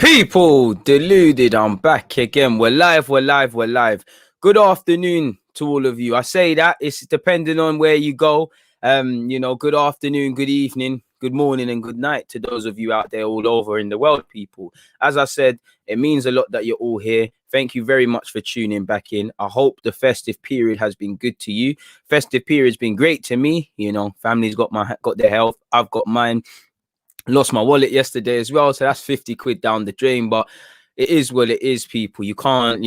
People, deluded, I'm back again. We're live. Good afternoon to all of you. I say that it's depending on where you go. Good afternoon, good evening, good morning, and good night to those of you out there all over in the world, people. As I said, it means a lot that you're all here. Thank you very much for tuning back in. I hope the festive period has been good to you. Festive period's been great to me. Family's got their health. I've got mine. Lost my wallet yesterday as well, so that's 50 quid down the drain. But it is what it is, people. You can't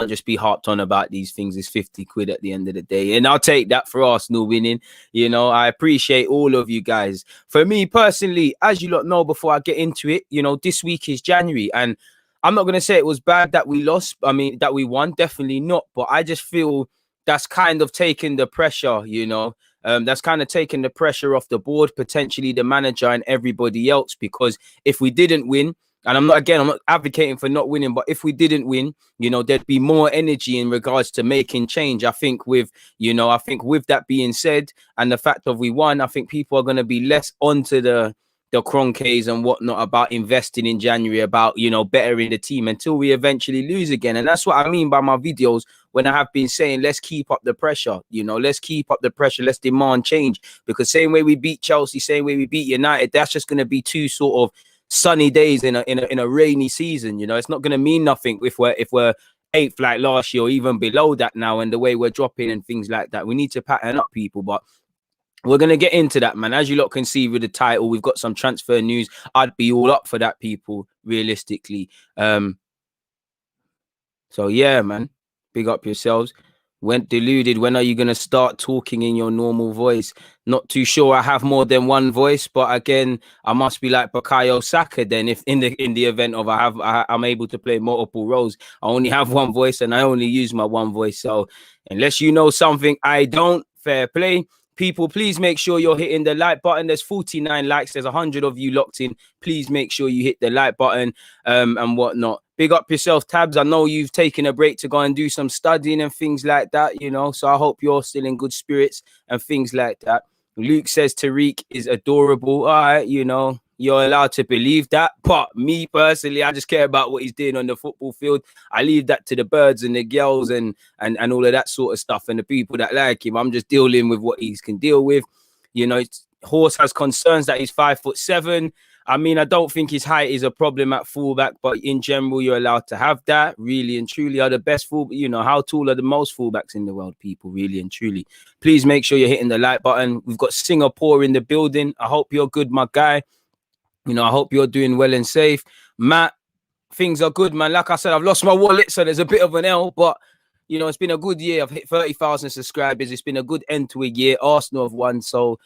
just be harped on about these things. It's 50 quid at the end of the day, and I'll take that for Arsenal winning. I appreciate all of you guys. For me personally, as you lot know, before I get into it, this week is January, and I'm not going to say it was bad that we lost. I mean, that we won, definitely not. But I just feel that's kind of taking the pressure, that's kind of taking the pressure off the board, potentially the manager and everybody else. Because if we didn't win, and I'm not advocating for not winning, but if we didn't win, there'd be more energy in regards to making change. I think with that being said, and the fact of we won, I think people are going to be less onto the Cronkays and whatnot about investing in January, about bettering the team until we eventually lose again. And that's what I mean by my videos when I have been saying, let's keep up the pressure. Let's keep up the pressure. Let's demand change, because same way we beat Chelsea, same way we beat United, that's just going to be two sort of sunny days in a rainy season. It's not going to mean nothing if we're eighth like last year, or even below that now, and the way we're dropping and things like that. We need to pattern up, people. But we're going to get into that, man. As you lot can see with the title, we've got some transfer news. I'd be all up for that, people, realistically. So, yeah, man. Big up yourselves. Deluded, when are you going to start talking in your normal voice? Not too sure I have more than one voice, but again, I must be like Bukayo Saka then, if in the event of I'm able to play multiple roles. I only have one voice and I only use my one voice. So unless you know something I don't, fair play. People, please make sure you're hitting the like button. There's 49 likes. There's 100 of you locked in. Please make sure you hit the like button and whatnot. Big up yourself, Tabs. I know you've taken a break to go and do some studying and things like that, so I hope you're still in good spirits and things like that. Luke says Tariq is adorable. All right, you're allowed to believe that. But me personally, I just care about what he's doing on the football field. I leave that to the birds and the girls and all of that sort of stuff, and the people that like him. I'm just dealing with what he can deal with. Horse has concerns that he's 5'7". I mean, I don't think his height is a problem at fullback, but in general, you're allowed to have that. Really and truly are the best fullback. How tall are the most fullbacks in the world, people? Really and truly. Please make sure you're hitting the like button. We've got Singapore in the building. I hope you're good, my guy. I hope you're doing well and safe. Matt, things are good, man. Like I said, I've lost my wallet, so there's a bit of an L, but, it's been a good year. I've hit 30,000 subscribers. It's been a good end to a year. Arsenal have won, so,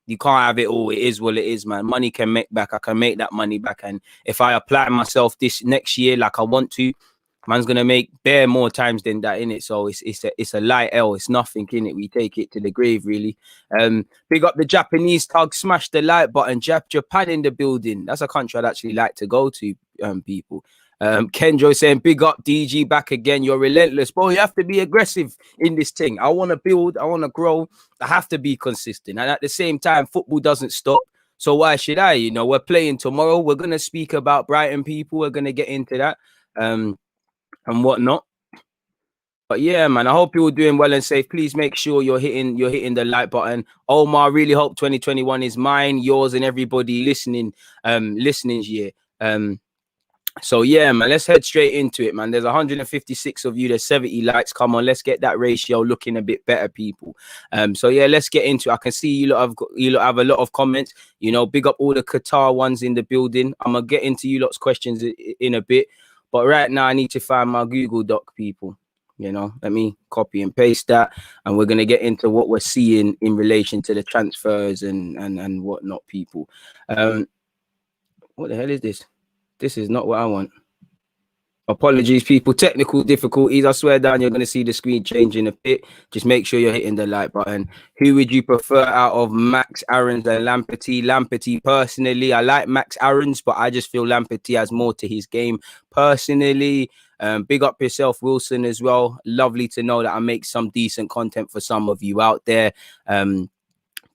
you can't have it all. It is what it is, man. Money can make back. I can make that money back. And if I apply myself this next year like I want to, man's going to make bare more times than that, innit? So it's a light L. It's nothing, innit? We take it to the grave, really. Big up the Japanese tug. Smash the like button. Japan in the building. That's a country I'd actually like to go to, people. Kenjo saying, big up DG, back again. You're relentless, bro. You have to be aggressive in this thing. I want to build. I want to grow. I have to be consistent. And at the same time, football doesn't stop. So why should I? We're playing tomorrow. We're going to speak about Brighton, people. We're going to get into that and whatnot. But yeah, man, I hope you're doing well and safe. Please make sure you're hitting the like button. Omar, I really hope 2021 is mine, yours, and everybody listening's year. So yeah, man, let's head straight into it, man. There's 156 of you. There's 70 likes. Come on, let's get that ratio looking a bit better, people. So yeah, let's get into it. I can see you lot have a lot of comments. Big up all the Qatar ones in the building. I'm gonna get into you lot's questions in a bit, but right now I need to find my Google Doc, people. Let me copy and paste that, and we're gonna get into what we're seeing in relation to the transfers and whatnot, people. What the hell is this? This is not what I want. Apologies, people. Technical difficulties. I swear down, you're going to see the screen changing a bit. Just make sure you're hitting the like button. Who would you prefer out of Max Aarons and Lamptey? Lamptey, personally, I like Max Aarons, but I just feel Lamptey has more to his game. Personally, big up yourself, Wilson, as well. Lovely to know that I make some decent content for some of you out there.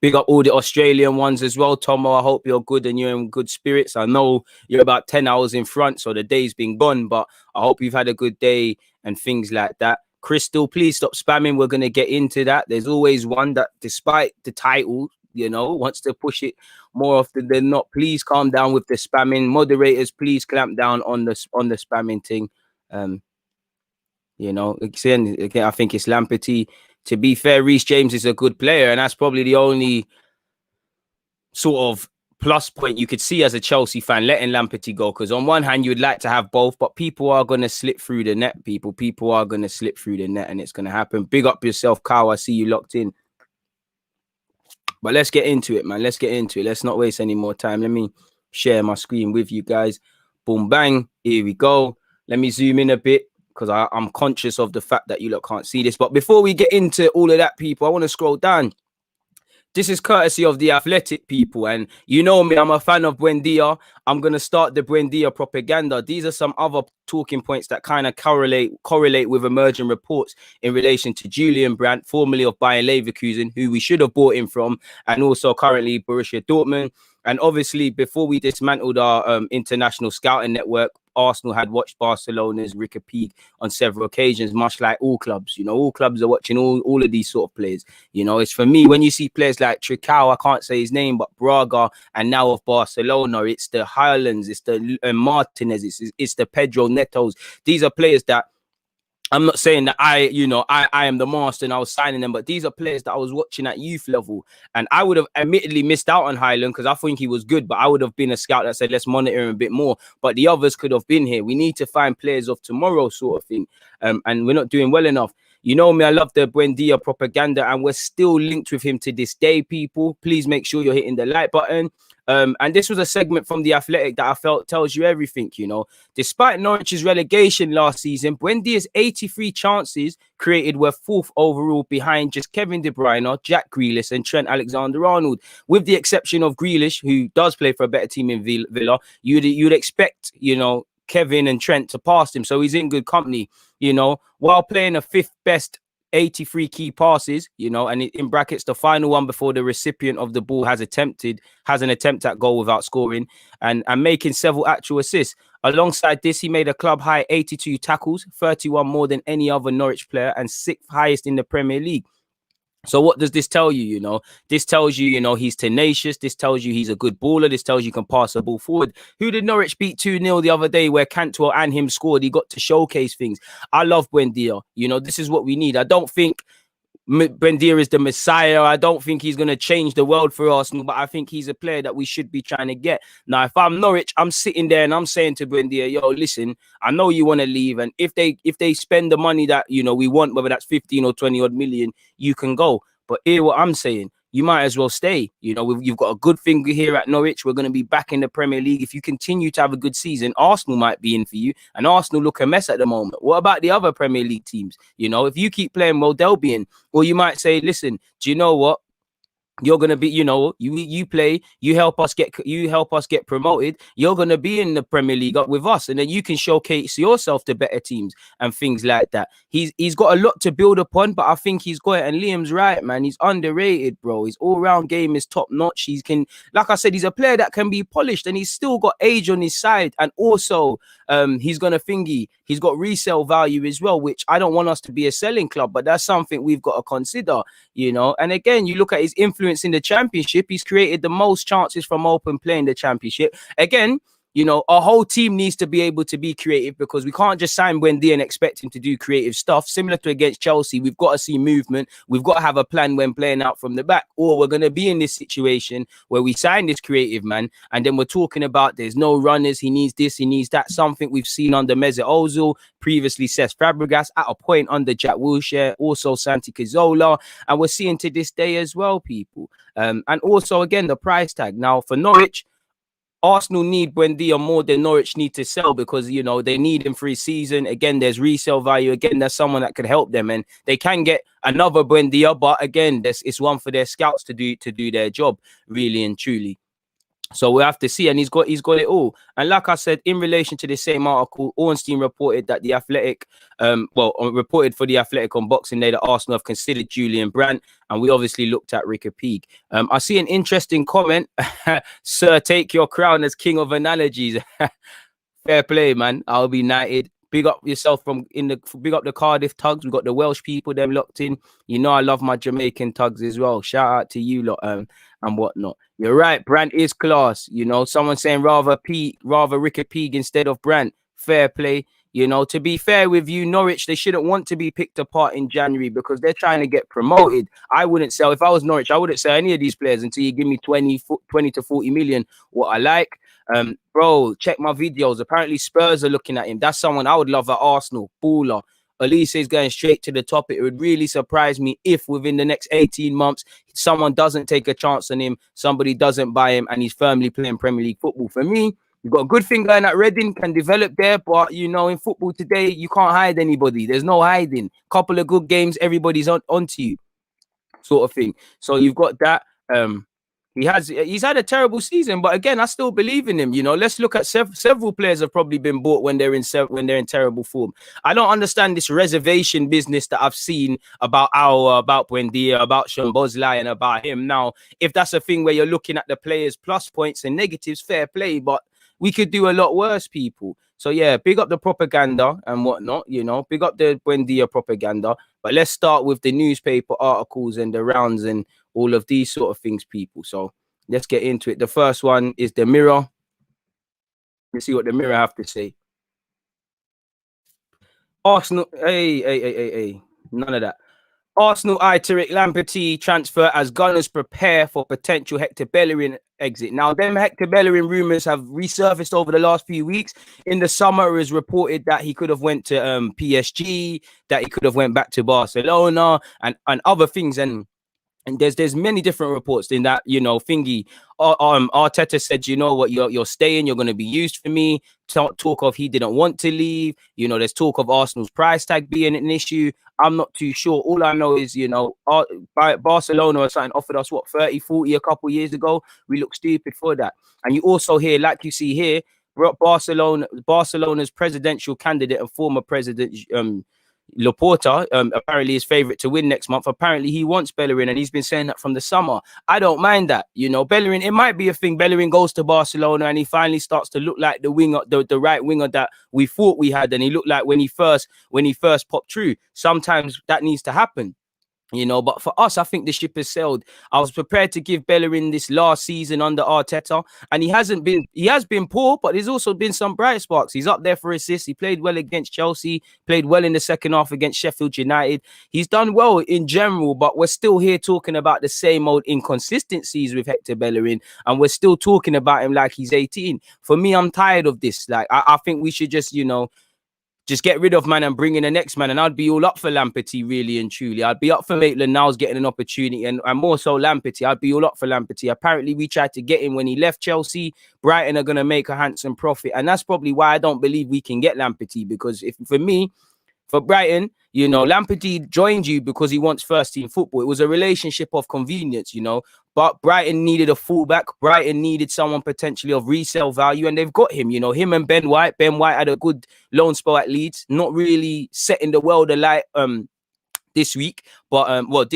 Big up all the Australian ones as well. Tomo, I hope you're good and you're in good spirits. I know you're about 10 hours in front, so the day's been gone, but I hope you've had a good day and things like that. Crystal, please stop spamming. We're going to get into that. There's always one that, despite the title, you know, wants to push it more often than not. Please calm down with the spamming. Moderators, please clamp down on the spamming thing. You know, again, I think it's Lamptey. To be fair, Reece James is a good player, and that's probably the only sort of plus point you could see as a Chelsea fan, letting Lamptey go. Because on one hand, you would like to have both, but people are going to slip through the net, People are going to slip through the net, and it's going to happen. Big up yourself, Kyle. I see you locked in. But let's get into it, man. Let's get into it. Let's not waste any more time. Let me share my screen with you guys. Boom, bang. Here we go. Let me zoom in a bit, because I'm conscious of the fact that you lot can't see this. But before we get into all of that, people, I want to scroll down. This is courtesy of the Athletic, people. And you know me, I'm a fan of Buendia. I'm going to start the Buendia propaganda. These are some other talking points that kind of correlate with emerging reports in relation to Julian Brandt, formerly of Bayer Leverkusen, who we should have bought him from, and also currently Borussia Dortmund. And obviously, before we dismantled our international scouting network, Arsenal had watched Barcelona's Puig on several occasions, much like all clubs. You know, all clubs are watching all of these sort of players. You know, it's for me, when you see players like Tricao, I can't say his name, but Braga, and now of Barcelona, it's the Highlands, it's the Martinez, it's the Pedro Netos. These are players that, I'm not saying that I am the master and I was signing them, but these are players that I was watching at youth level. And I would have admittedly missed out on Highland because I think he was good, but I would have been a scout that said, let's monitor him a bit more. But the others could have been here. We need to find players of tomorrow, sort of thing. And we're not doing well enough. You know me, I love the Buendia propaganda, and we're still linked with him to this day, people. Please make sure you're hitting the like button. And this was a segment from The Athletic that I felt tells you everything, you know. Despite Norwich's relegation last season, Buendia's 83 chances created were 4th overall behind just Kevin De Bruyne, Jack Grealish and Trent Alexander-Arnold. With the exception of Grealish, who does play for a better team in Villa, you'd expect, you know, Kevin and Trent to pass him. So he's in good company, you know, while playing a 5th best 83 key passes, you know, and in brackets, the final one before the recipient of the ball has an attempt at goal without scoring, and making several actual assists. Alongside this, he made a club high 82 tackles, 31 more than any other Norwich player, and 6th highest in the Premier League. So what does this tell you? You know, this tells you, you know, he's tenacious. This tells you he's a good baller. This tells you can pass the ball forward. Who did Norwich beat 2-0 the other day where Cantwell and him scored? He got to showcase things. I love Buendia. You know, this is what we need. I don't think Buendia is the Messiah. I don't think he's going to change the world for Arsenal, but I think he's a player that we should be trying to get. Now, if I'm Norwich, I'm sitting there and I'm saying to Buendia, yo, listen, I know you want to leave, and if they spend the money that, you know, we want, whether that's 15 or 20 odd million, you can go. But hear what I'm saying. You might as well stay. You know, you've got a good thing here at Norwich. We're going to be back in the Premier League. If you continue to have a good season, Arsenal might be in for you. And Arsenal look a mess at the moment. What about the other Premier League teams? You know, if you keep playing well, they'll be in. Or you might say, listen, do you know what? You're gonna be, you know, you play, you help us get promoted. You're gonna be in the Premier League up with us, and then you can showcase yourself to better teams and things like that. He's got a lot to build upon, but I think he's got it. And Liam's right, man. He's underrated, bro. His all-round game is top notch. He can, like I said, he's a player that can be polished, and he's still got age on his side, and also he's gonna thingy. He's got resale value as well, which I don't want us to be a selling club, but that's something we've got to consider, you know. And again, you look at his influence in the Championship. He's created the most chances from open play in the Championship. Again, you know, our whole team needs to be able to be creative, because we can't just sign Buendia and expect him to do creative stuff. Similar to against Chelsea, we've got to see movement. We've got to have a plan when playing out from the back, or we're going to be in this situation where we sign this creative man, and then we're talking about there's no runners, he needs this, he needs that. Something we've seen under Mesut Ozil, previously Cesc Fabregas, at a point under Jack Wilshere, also Santi Cazorla, and we're seeing to this day as well, people. And also, again, the price tag. Now, for Norwich, Arsenal need Buendia more than Norwich need to sell, because, you know, they need him for his season. Again, there's resale value. Again, there's someone that could help them, and they can get another Buendia. But again, it's one for their scouts to do their job, really and truly. So we have to see, and he's got it all. And like I said, in relation to the same article, Ornstein reported that the Athletic, reported for the Athletic on Boxing Day that Arsenal have considered Julian Brandt, and we obviously looked at Ricky Puig. I see an interesting comment, Sir, take your crown as king of analogies. Fair play, man. I'll be knighted. Big up yourself big up the Cardiff Tugs. We got the Welsh people them locked in. You know I love my Jamaican Tugs as well. Shout out to you lot and whatnot. You're right. Brandt is class. You know, someone saying rather Ricky Puig instead of Brandt. Fair play. You know, to be fair with you, Norwich, they shouldn't want to be picked apart in January because they're trying to get promoted. I wouldn't sell, if I was Norwich, I wouldn't sell any of these players until you give me 20 to 40 million. What I like. Bro, check my videos. Apparently Spurs are looking at him. That's someone I would love at Arsenal. Baller. Elise is going straight to the top. It would really surprise me if within the next 18 months, someone doesn't take a chance on him, somebody doesn't buy him, and he's firmly playing Premier League football. For me, you've got a good thing going at Reading, can develop there, but, you know, in football today, you can't hide anybody. There's no hiding. Couple of good games, everybody's onto you, sort of thing. So you've got that. He's had a terrible season, but again, I still believe in him. You know, let's look at several players have probably been bought when they're in terrible form. I don't understand this reservation business that I've seen about about Buendia, about Sean Bosley, and about him. Now, if that's a thing where you're looking at the players' plus points and negatives, fair play, but we could do a lot worse, people. So yeah, big up the propaganda and whatnot. You know, big up the Buendia propaganda. But let's start with the newspaper articles and the rounds and all of these sort of things, people. So let's get into it. The first one is the Mirror. Let's see what the Mirror have to say. Arsenal, hey, none of that. Arsenal eye Tariq Lamptey transfer as Gunners prepare for potential Hector Bellerin exit. Now, them Hector Bellerin rumours have resurfaced over the last few weeks. In the summer, it was reported that he could have went to PSG, that he could have went back to Barcelona, and other things. And there's many different reports in that, you know, thingy. Arteta said, you know what, you're staying, you're going to be used for me. Talk of he didn't want to leave. You know, there's talk of Arsenal's price tag being an issue. I'm not too sure. All I know is, you know, Barcelona or something offered us, 30, 40 a couple years ago. We look stupid for that. And you also hear, like you see here, Barcelona's presidential candidate and former president, Laporta, apparently is favourite to win next month. Apparently he wants Bellerin, and he's been saying that from the summer. I don't mind that, you know. Bellerin, it might be a thing. Bellerin goes to Barcelona and he finally starts to look like the winger, the right winger that we thought we had, and he looked like when he first popped through. Sometimes that needs to happen. You know, but for us, I think the ship has sailed. I was prepared to give Bellerin this last season under Arteta, and he has been poor, but there's also been some bright sparks. He's up there for assists. He played well against Chelsea, played well in the second half against Sheffield United. He's done well in general, but we're still here talking about the same old inconsistencies with Hector Bellerin, and we're still talking about him like he's 18. For me, I'm tired of this. Like, I think we should just, you know, just get rid of man and bring in the next man. And I'd be all up for Lamptey, really and truly. I'd be up for Maitland-Niles getting an opportunity, and more so Lamptey. I'd be all up for Lamptey. Apparently, we tried to get him when he left Chelsea. Brighton are going to make a handsome profit. And that's probably why I don't believe we can get Lamptey, because for Brighton, you know, Lamptey joined you because he wants first team football. It was a relationship of convenience, you know. But Brighton needed a fullback. Brighton needed someone potentially of resale value, and they've got him. You know, him and Ben White. Ben White had a good loan spell at Leeds, not really setting the world alight this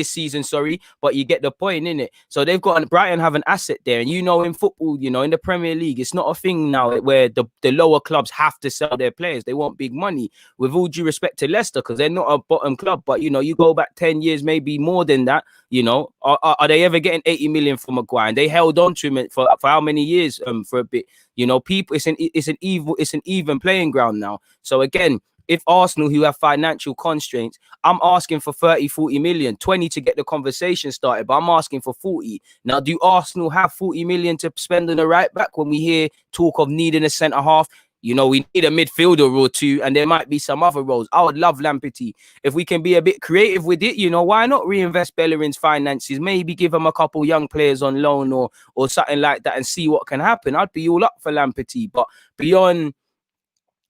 season, sorry, but you get the point, in it. So Brighton have an asset there, and you know, in football, you know, in the Premier League, it's not a thing now where the lower clubs have to sell their players. They want big money. With all due respect to Leicester, because they're not a bottom club, but you know, you go back 10 years, maybe more than that. You know, are they ever getting 80 million from Maguire? And they held on to him for how many years? For a bit. You know, people, it's an even playing ground now. So again, if Arsenal, who have financial constraints, I'm asking for 30, 40 million, 20 to get the conversation started, but I'm asking for 40. Now, do Arsenal have 40 million to spend on the right back when we hear talk of needing a centre half? You know, we need a midfielder or two, and there might be some other roles. I would love Lamptey. If we can be a bit creative with it, you know, why not reinvest Bellerin's finances? Maybe give him a couple young players on loan or something like that and see what can happen. I'd be all up for Lamptey. But beyond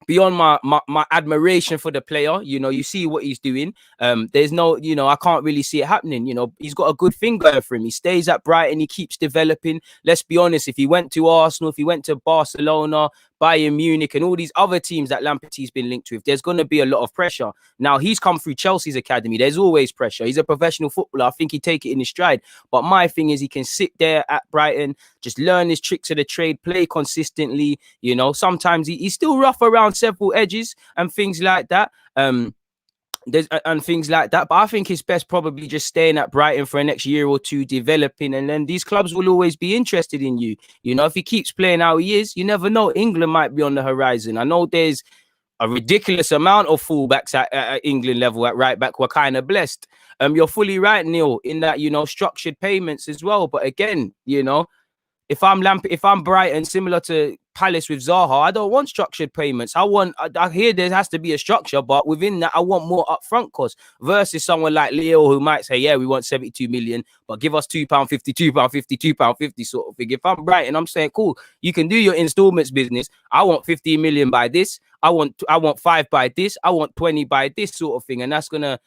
beyond my admiration for the player, you know, you see what he's doing. There's no, you know, I can't really see it happening. You know, he's got a good thing going for him. He stays at Brighton, he keeps developing. Let's be honest, if he went to Arsenal, if he went to Barcelona, Bayern Munich, and all these other teams that Lamptey's been linked with, there's going to be a lot of pressure. Now, he's come through Chelsea's academy. There's always pressure. He's a professional footballer. I think he'd take it in his stride. But my thing is, he can sit there at Brighton, just learn his tricks of the trade, play consistently. You know, sometimes he's still rough around several edges and things like that. And things like that. But I think it's best probably just staying at Brighton for the next year or two, developing, and then these clubs will always be interested in you. You know, if he keeps playing how he is, you never know. England might be on the horizon. I know there's a ridiculous amount of fullbacks at England level at right back. We're kind of blessed. You're fully right, Neil, in that, you know, structured payments as well. But again, you know, if I'm Brighton, similar to Palace with Zaha, I don't want structured payments. I hear there has to be a structure, but within that, I want more upfront costs versus someone like Leo who might say, yeah, we want 72 million, but give us £2.50, £2.50, £2.50 sort of thing. If I'm Brighton, I'm saying, cool, you can do your installments business. I want 15 million by this. I want 5 by this. I want 20 by this sort of thing. And that's gonna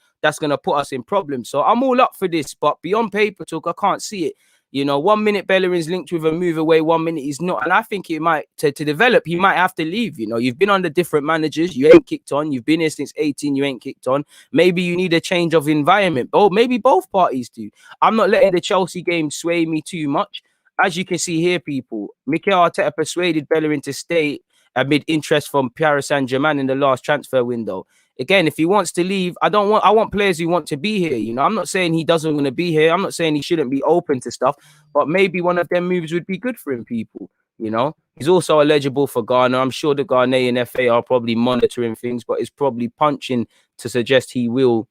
put us in problems. So I'm all up for this, but beyond paper talk, I can't see it. You know, 1 minute Bellerin's linked with a move away, 1 minute he's not. And I think it might, to develop, he might have to leave. You know, you've been under different managers. You ain't kicked on. You've been here since 18. You ain't kicked on. Maybe you need a change of environment. Oh, maybe both parties do. I'm not letting the Chelsea game sway me too much. As you can see here, people, Mikel Arteta persuaded Bellerin to stay amid interest from Paris Saint-Germain in the last transfer window. Again, if he wants to leave, I want players who want to be here. You know, I'm not saying he doesn't want to be here. I'm not saying he shouldn't be open to stuff, but maybe one of them moves would be good for him, people. You know, he's also eligible for Ghana. I'm sure the Ghanaian FA are probably monitoring things, but it's probably punching to suggest he will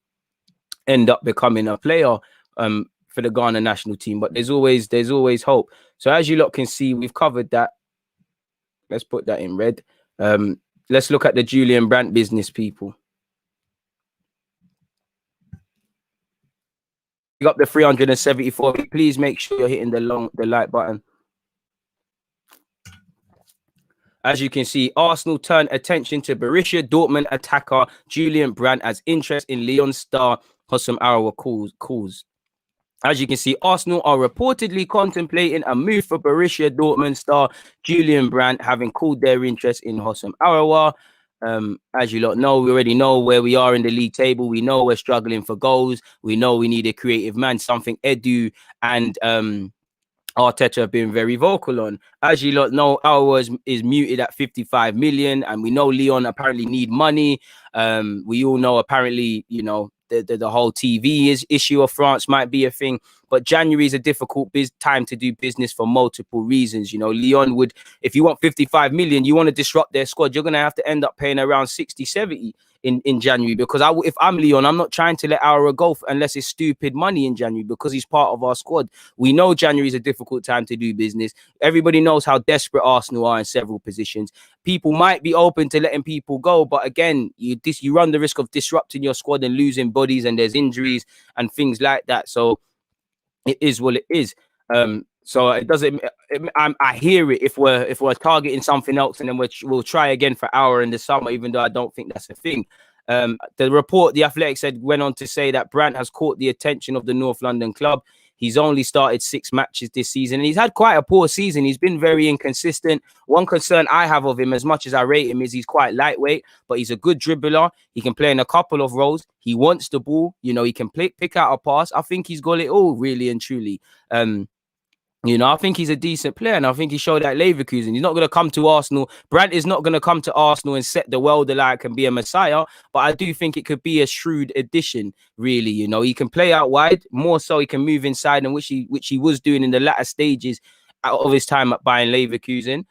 end up becoming a player for the Ghana national team. But there's always hope. So as you lot can see, we've covered that. Let's put that in red. Let's look at the Julian Brandt business, people. Pick up the 374. Please make sure you're hitting the like button. As you can see, Arsenal turn attention to Borussia Dortmund attacker Julian Brandt as interest in Lyon star Hossam Aouar calls. As you can see, Arsenal are reportedly contemplating a move for Borussia Dortmund star Julian Brandt, having called their interest in Hossam Aouar. As you lot know, we already know where we are in the league table. We know we're struggling for goals. We know we need a creative man, something Edu and Arteta have been very vocal on. As you lot know, ours is muted at 55 million, and we know Lyon apparently need money. We all know apparently, you know, the whole TV issue of France might be a thing, but January is a difficult time to do business for multiple reasons. You know, Lyon would, if you want 55 million, you want to disrupt their squad, you're going to have to end up paying around 60, 70 in January, because if I'm Lyon, I'm not trying to let Aouar go unless it's stupid money in January, because he's part of our squad. We know January is a difficult time to do business. Everybody knows how desperate Arsenal are in several positions. People might be open to letting people go, but again, you run the risk of disrupting your squad and losing bodies, and there's injuries and things like that. So it is what it is. So it doesn't. I hear it if we're targeting something else, and then we'll try again for Aouar in the summer, even though I don't think that's a thing. The report, The Athletic said, went on to say that Brandt has caught the attention of the North London club. He's only started 6 matches this season, and he's had quite a poor season. He's been very inconsistent. One concern I have of him, as much as I rate him, is he's quite lightweight, but he's a good dribbler. He can play in a couple of roles. He wants the ball. You know, he can pick out a pass. I think he's got it all, really and truly. You know, I think he's a decent player, and I think he showed that Leverkusen. He's not going to come to Arsenal. Brandt is not going to come to Arsenal and set the world alight and be a messiah, but I do think it could be a shrewd addition, really. You know, he can play out wide, more so he can move inside, and which he was doing in the latter stages of his time at Bayern Leverkusen.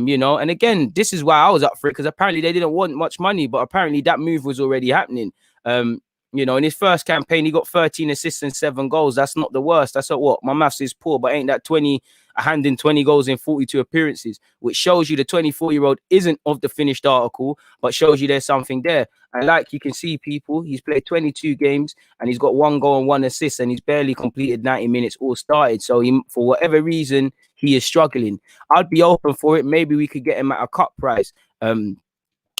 You know, and again, this is why I was up for it, because apparently they didn't want much money, but apparently that move was already happening. You know, in his first campaign, he got 13 assists and 7 goals. That's not the worst. That's not what my maths is poor, but ain't that 20 handing 20 goals in 42 appearances, which shows you the 24-year-old isn't of the finished article, but shows you there's something there. And like you can see, people, he's played 22 games and he's got 1 goal and 1 assist, and he's barely completed 90 minutes all started. So for whatever reason, he is struggling. I'd be open for it. Maybe we could get him at a cut price.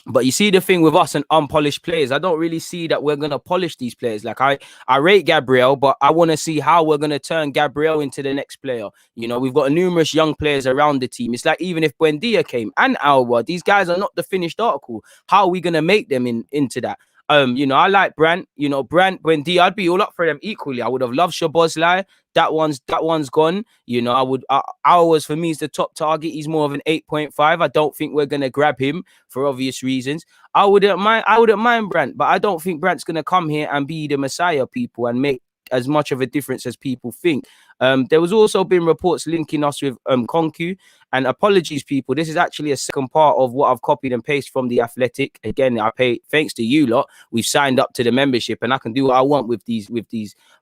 But you see the thing with us and unpolished players, I don't really see that we're gonna polish these players. Like I rate Gabriel, but I want to see how we're gonna turn Gabriel into the next player. You know, we've got numerous young players around the team. It's like even if Buendia came and Alwa, these guys are not the finished article. How are we gonna make them into that? You know, I like Brandt. You know, Brandt, Buendia, I'd be all up for them equally. I would have loved Szoboszlai. That one's gone. You know, I would. Ours for me is the top target. He's more of an 8.5. I don't think we're gonna grab him for obvious reasons. I wouldn't mind Brandt, but I don't think Brandt's gonna come here and be the Messiah, people, and make as much of a difference as people think. There was also been reports linking us with Konku. And apologies, people. This is actually a second part of what I've copied and pasted from the Athletic. Again, I pay thanks to you lot. We've signed up to the membership, and I can do what I want with these.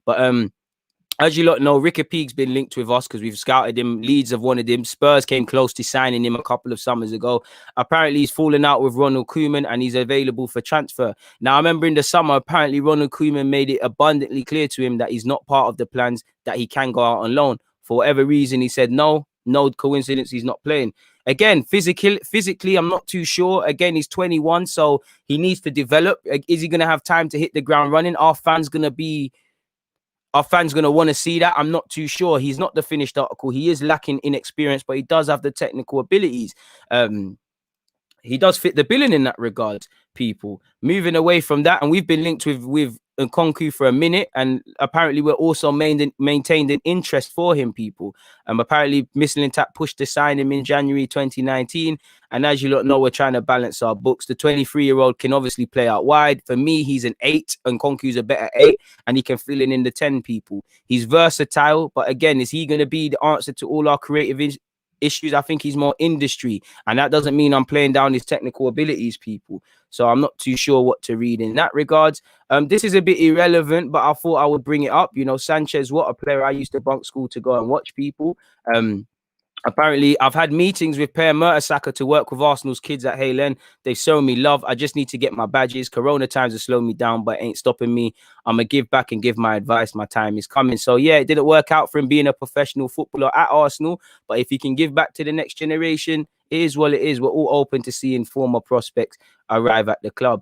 But as you lot know, Ricky Puig's been linked with us because we've scouted him. Leeds have wanted him. Spurs came close to signing him a couple of summers ago. Apparently, he's fallen out with Ronald Koeman and he's available for transfer. Now, I remember in the summer, apparently Ronald Koeman made it abundantly clear to him that he's not part of the plans, that he can go out on loan. For whatever reason, he said no coincidence, he's not playing. Again, physically, I'm not too sure. Again, he's 21, so he needs to develop. Is he going to have time to hit the ground running? Our fans going to want to see that. I'm not too sure. He's not the finished article. He is lacking in experience, but he does have the technical abilities. He does fit the billing in that regard, people. Moving away from that, and we've been linked with Nkunku for a minute, and apparently we're also maintained an interest for him, people. Apparently Mislintat pushed to sign him in January 2019, and as you lot know, we're trying to balance our books. The 23-year-old can obviously play out wide. For me, he's an 8, and Nkunku's a better 8, and he can fill in the 10, people. He's versatile, but again, is he going to be the answer to all our creative issues? I think he's more industry, and that doesn't mean I'm playing down his technical abilities, people. So I'm not too sure what to read in that regards. This is a bit irrelevant, but I thought I would bring it up. You know, Sanchez, what a player. I used to bunk school to go and watch, people. Apparently, I've had meetings with Per Mertesacker to work with Arsenal's kids at Halen. They've shown me love. I just need to get my badges. Corona times have slowed me down, but it ain't stopping me. I'm going to give back and give my advice. My time is coming. So, yeah, it didn't work out for him being a professional footballer at Arsenal. But if he can give back to the next generation, it is what it is. We're all open to seeing former prospects arrive at the club.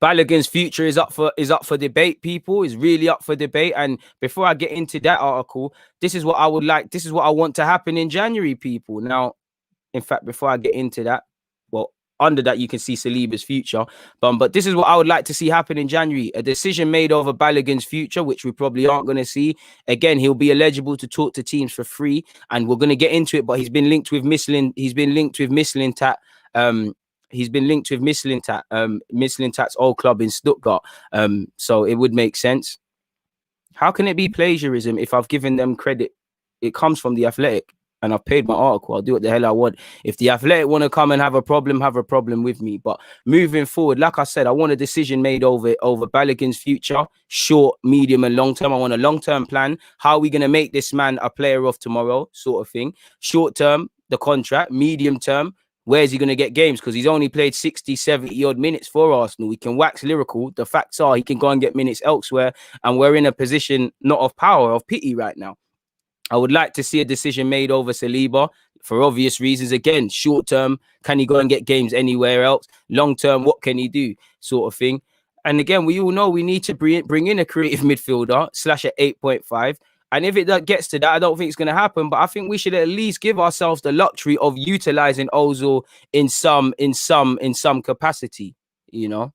Balogun's future is up for debate, people. Is really up for debate. And before I get into that article, this is what I would like. This is what I want to happen in January, people. Now, in fact, before I get into that, well, under that you can see Saliba's future. But this is what I would like to see happen in January. A decision made over Balogun's future, which we probably aren't going to see. Again, he'll be eligible to talk to teams for free, and we're going to get into it. But he's been linked with Mislintat. He's been linked with Mislintat's old club in Stuttgart. So it would make sense. How can it be plagiarism if I've given them credit? It comes from the Athletic, and I've paid my article. I'll do what the hell I want. If the Athletic want to come and have a problem with me. But moving forward, like I said, I want a decision made over Balogun's future, short, medium, and long term. I want a long-term plan. How are we going to make this man a player of tomorrow, sort of thing? Short term, the contract. Medium term, where is he going to get games? Because he's only played 60, 70 odd minutes for Arsenal. He can wax lyrical. The facts are he can go and get minutes elsewhere. And we're in a position not of power, of pity right now. I would like to see a decision made over Saliba for obvious reasons. Again, short term, can he go and get games anywhere else? Long term, what can he do? Sort of thing. And again, we all know we need to bring in a creative midfielder / at 8.5. And if it gets to that, I don't think it's going to happen. But I think we should at least give ourselves the luxury of utilizing Ozil in some capacity, you know.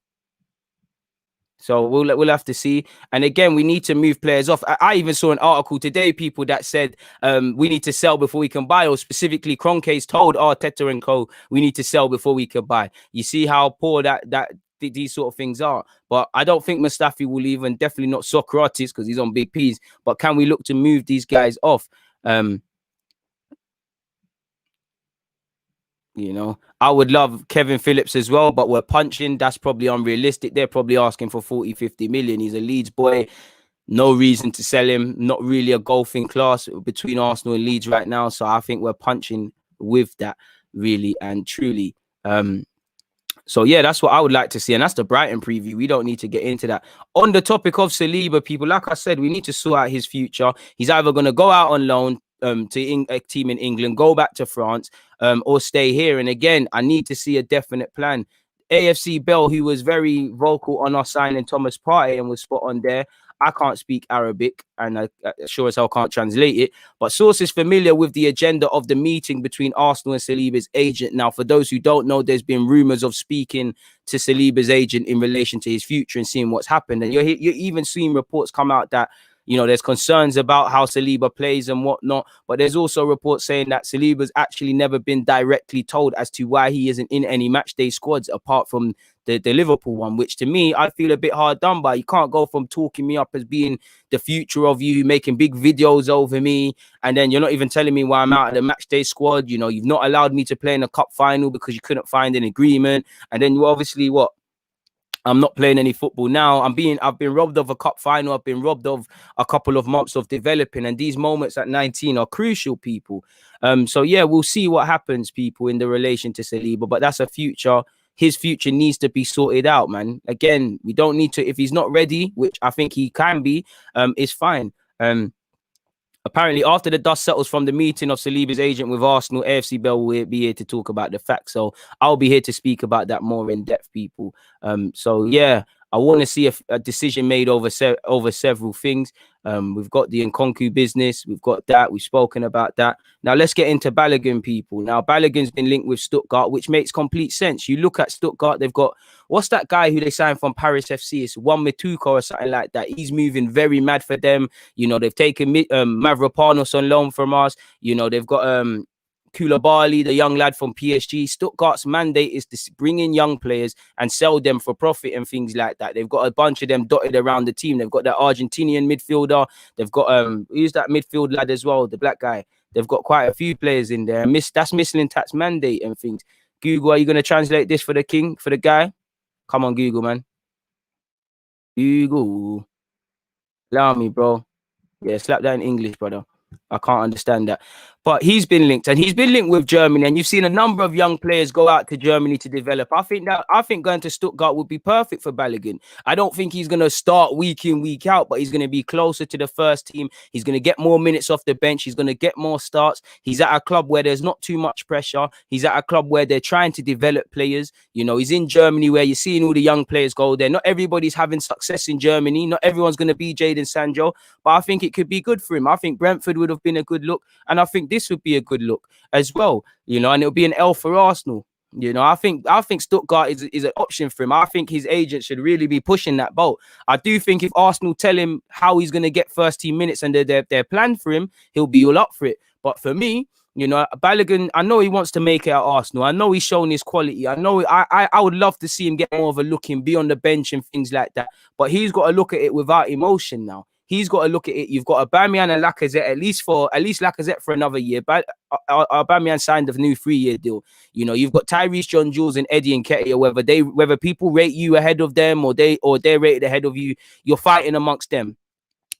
So we'll have to see. And again, we need to move players off. I even saw an article today, people, that said we need to sell before we can buy, or specifically Kroenke's told Arteta and co, we need to sell before we can buy. You see how poor that these sort of things are. But I don't think Mustafi will leave, and definitely not Socrates because he's on big P's. But can we look to move these guys off? You know, I would love Kevin Phillips as well, but we're punching. That's probably unrealistic. They're probably asking for 40, 50 million. He's a Leeds boy. No reason to sell him. Not really a golfing class between Arsenal and Leeds right now. So I think we're punching with that, really and truly. So, yeah, that's what I would like to see. And that's the Brighton preview. We don't need to get into that. On the topic of Saliba, people, like I said, we need to sort out his future. He's either going to go out on loan a team in England, go back to France, or stay here. And again, I need to see a definite plan. AFC Bell, who was very vocal on us signing Thomas Partey and was spot on there. I can't speak Arabic, and I sure as hell can't translate it. But sources familiar with the agenda of the meeting between Arsenal and Saliba's agent. Now, for those who don't know, there's been rumours of speaking to Saliba's agent in relation to his future and seeing what's happened. And you're even seeing reports come out that, you know, there's concerns about how Saliba plays and whatnot, but there's also reports saying that Saliba's actually never been directly told as to why he isn't in any match day squads apart from the Liverpool one, which to me, I feel a bit hard done by. You can't go from talking me up as being the future of you, making big videos over me, and then you're not even telling me why I'm out of the match day squad. You know, you've not allowed me to play in a cup final because you couldn't find an agreement. And then you obviously I'm not playing any football now. I've been robbed of a cup final. I've been robbed of a couple of months of developing, and these moments at 19 are crucial, people. So yeah, we'll see what happens, people, in the relation to Saliba, but that's a future. His future needs to be sorted out, man. Again, we don't need to, if he's not ready, which I think he can be, it's fine. Apparently, after the dust settles from the meeting of Saliba's agent with Arsenal, AFC Bell will be here to talk about the facts. So I'll be here to speak about that more in depth, people. So yeah, I want to see a decision made over several things. We've got the Nkunku business. We've got that. We've spoken about that. Now let's get into Balogun, people. Now Balogun's been linked with Stuttgart, which makes complete sense. You look at Stuttgart, they've got, what's that guy who they signed from Paris FC? It's One Mituka or something like that. He's moving very mad for them. You know, they've taken Mavropanos on loan from us. You know, they've got Koulibaly, the young lad from PSG. Stuttgart's mandate is to bring in young players and sell them for profit and things like that. They've got a bunch of them dotted around the team. They've got that Argentinian midfielder. They've got who's that midfield lad as well, the black guy. They've got quite a few players in there. That's Mislintat's mandate and things. Google, are you going to translate this for the king, for the guy? Come on, Google, man. Google. Allow me, bro. Yeah, slap that in English, brother. I can't understand that. But he's been linked, and he's been linked with Germany, and you've seen a number of young players go out to Germany to develop. I think going to Stuttgart would be perfect for Balogun. I don't think he's going to start week in, week out, but he's going to be closer to the first team. He's going to get more minutes off the bench. He's going to get more starts. He's at a club where there's not too much pressure. He's at a club where they're trying to develop players. You know, he's in Germany where you're seeing all the young players go there. Not everybody's having success in Germany. Not everyone's going to be Jadon Sancho, but I think it could be good for him. I think Brentford would have been a good look, and I think this would be a good look as well, you know, and it'll be an L for Arsenal. You know, I think Stuttgart is an option for him. I think his agent should really be pushing that boat. I do think if Arsenal tell him how he's going to get first team minutes and their plan for him, he'll be all up for it. But for me, you know, Balogun, I know he wants to make it at Arsenal. I know he's shown his quality. I know I would love to see him get more of a look and be on the bench and things like that. But he's got to look at it without emotion now. He's got to look at it. You've got Aubameyang and Lacazette, at least Lacazette for another year. But Aubameyang signed a new 3-year deal. You know, you've got Tyrese, John Jules, and Eddie Nketiah. Whether people rate you ahead of them or they're rated ahead of you, you're fighting amongst them.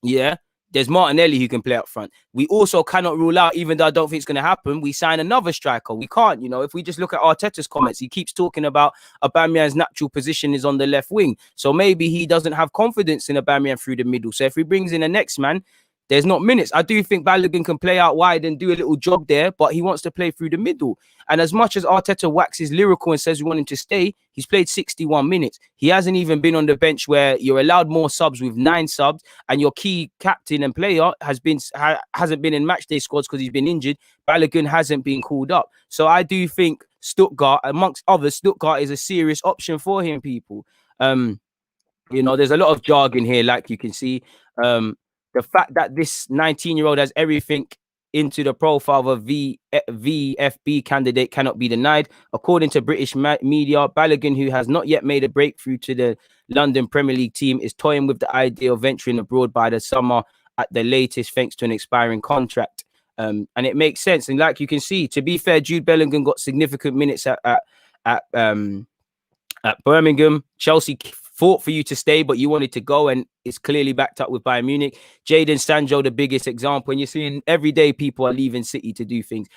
Yeah. There's Martinelli who can play up front. We also cannot rule out, even though I don't think it's going to happen, we sign another striker. We can't, you know, if we just look at Arteta's comments, he keeps talking about Aubameyang's natural position is on the left wing. So maybe he doesn't have confidence in Aubameyang through the middle. So if he brings in the next man, there's not minutes. I do think Balogun can play out wide and do a little job there, but he wants to play through the middle. And as much as Arteta waxes lyrical and says we want him to stay, he's played 61 minutes. He hasn't even been on the bench where you're allowed more subs with 9 subs, and your key captain and player hasn't been in matchday squads because he's been injured. Balogun hasn't been called up. So I do think Stuttgart, amongst others, Stuttgart is a serious option for him, people. You know, there's a lot of jargon here, like you can see. The fact that this 19-year-old has everything into the profile of a VFB candidate cannot be denied. According to British media, Balogun, who has not yet made a breakthrough to the London Premier League team, is toying with the idea of venturing abroad by the summer at the latest, thanks to an expiring contract. And it makes sense. And like you can see, to be fair, Jude Bellingham got significant minutes at Birmingham. Chelsea fought for you to stay, but you wanted to go, and it's clearly backed up with Bayern Munich. Jadon Sancho, the biggest example, and you're seeing every day people are leaving City to do things.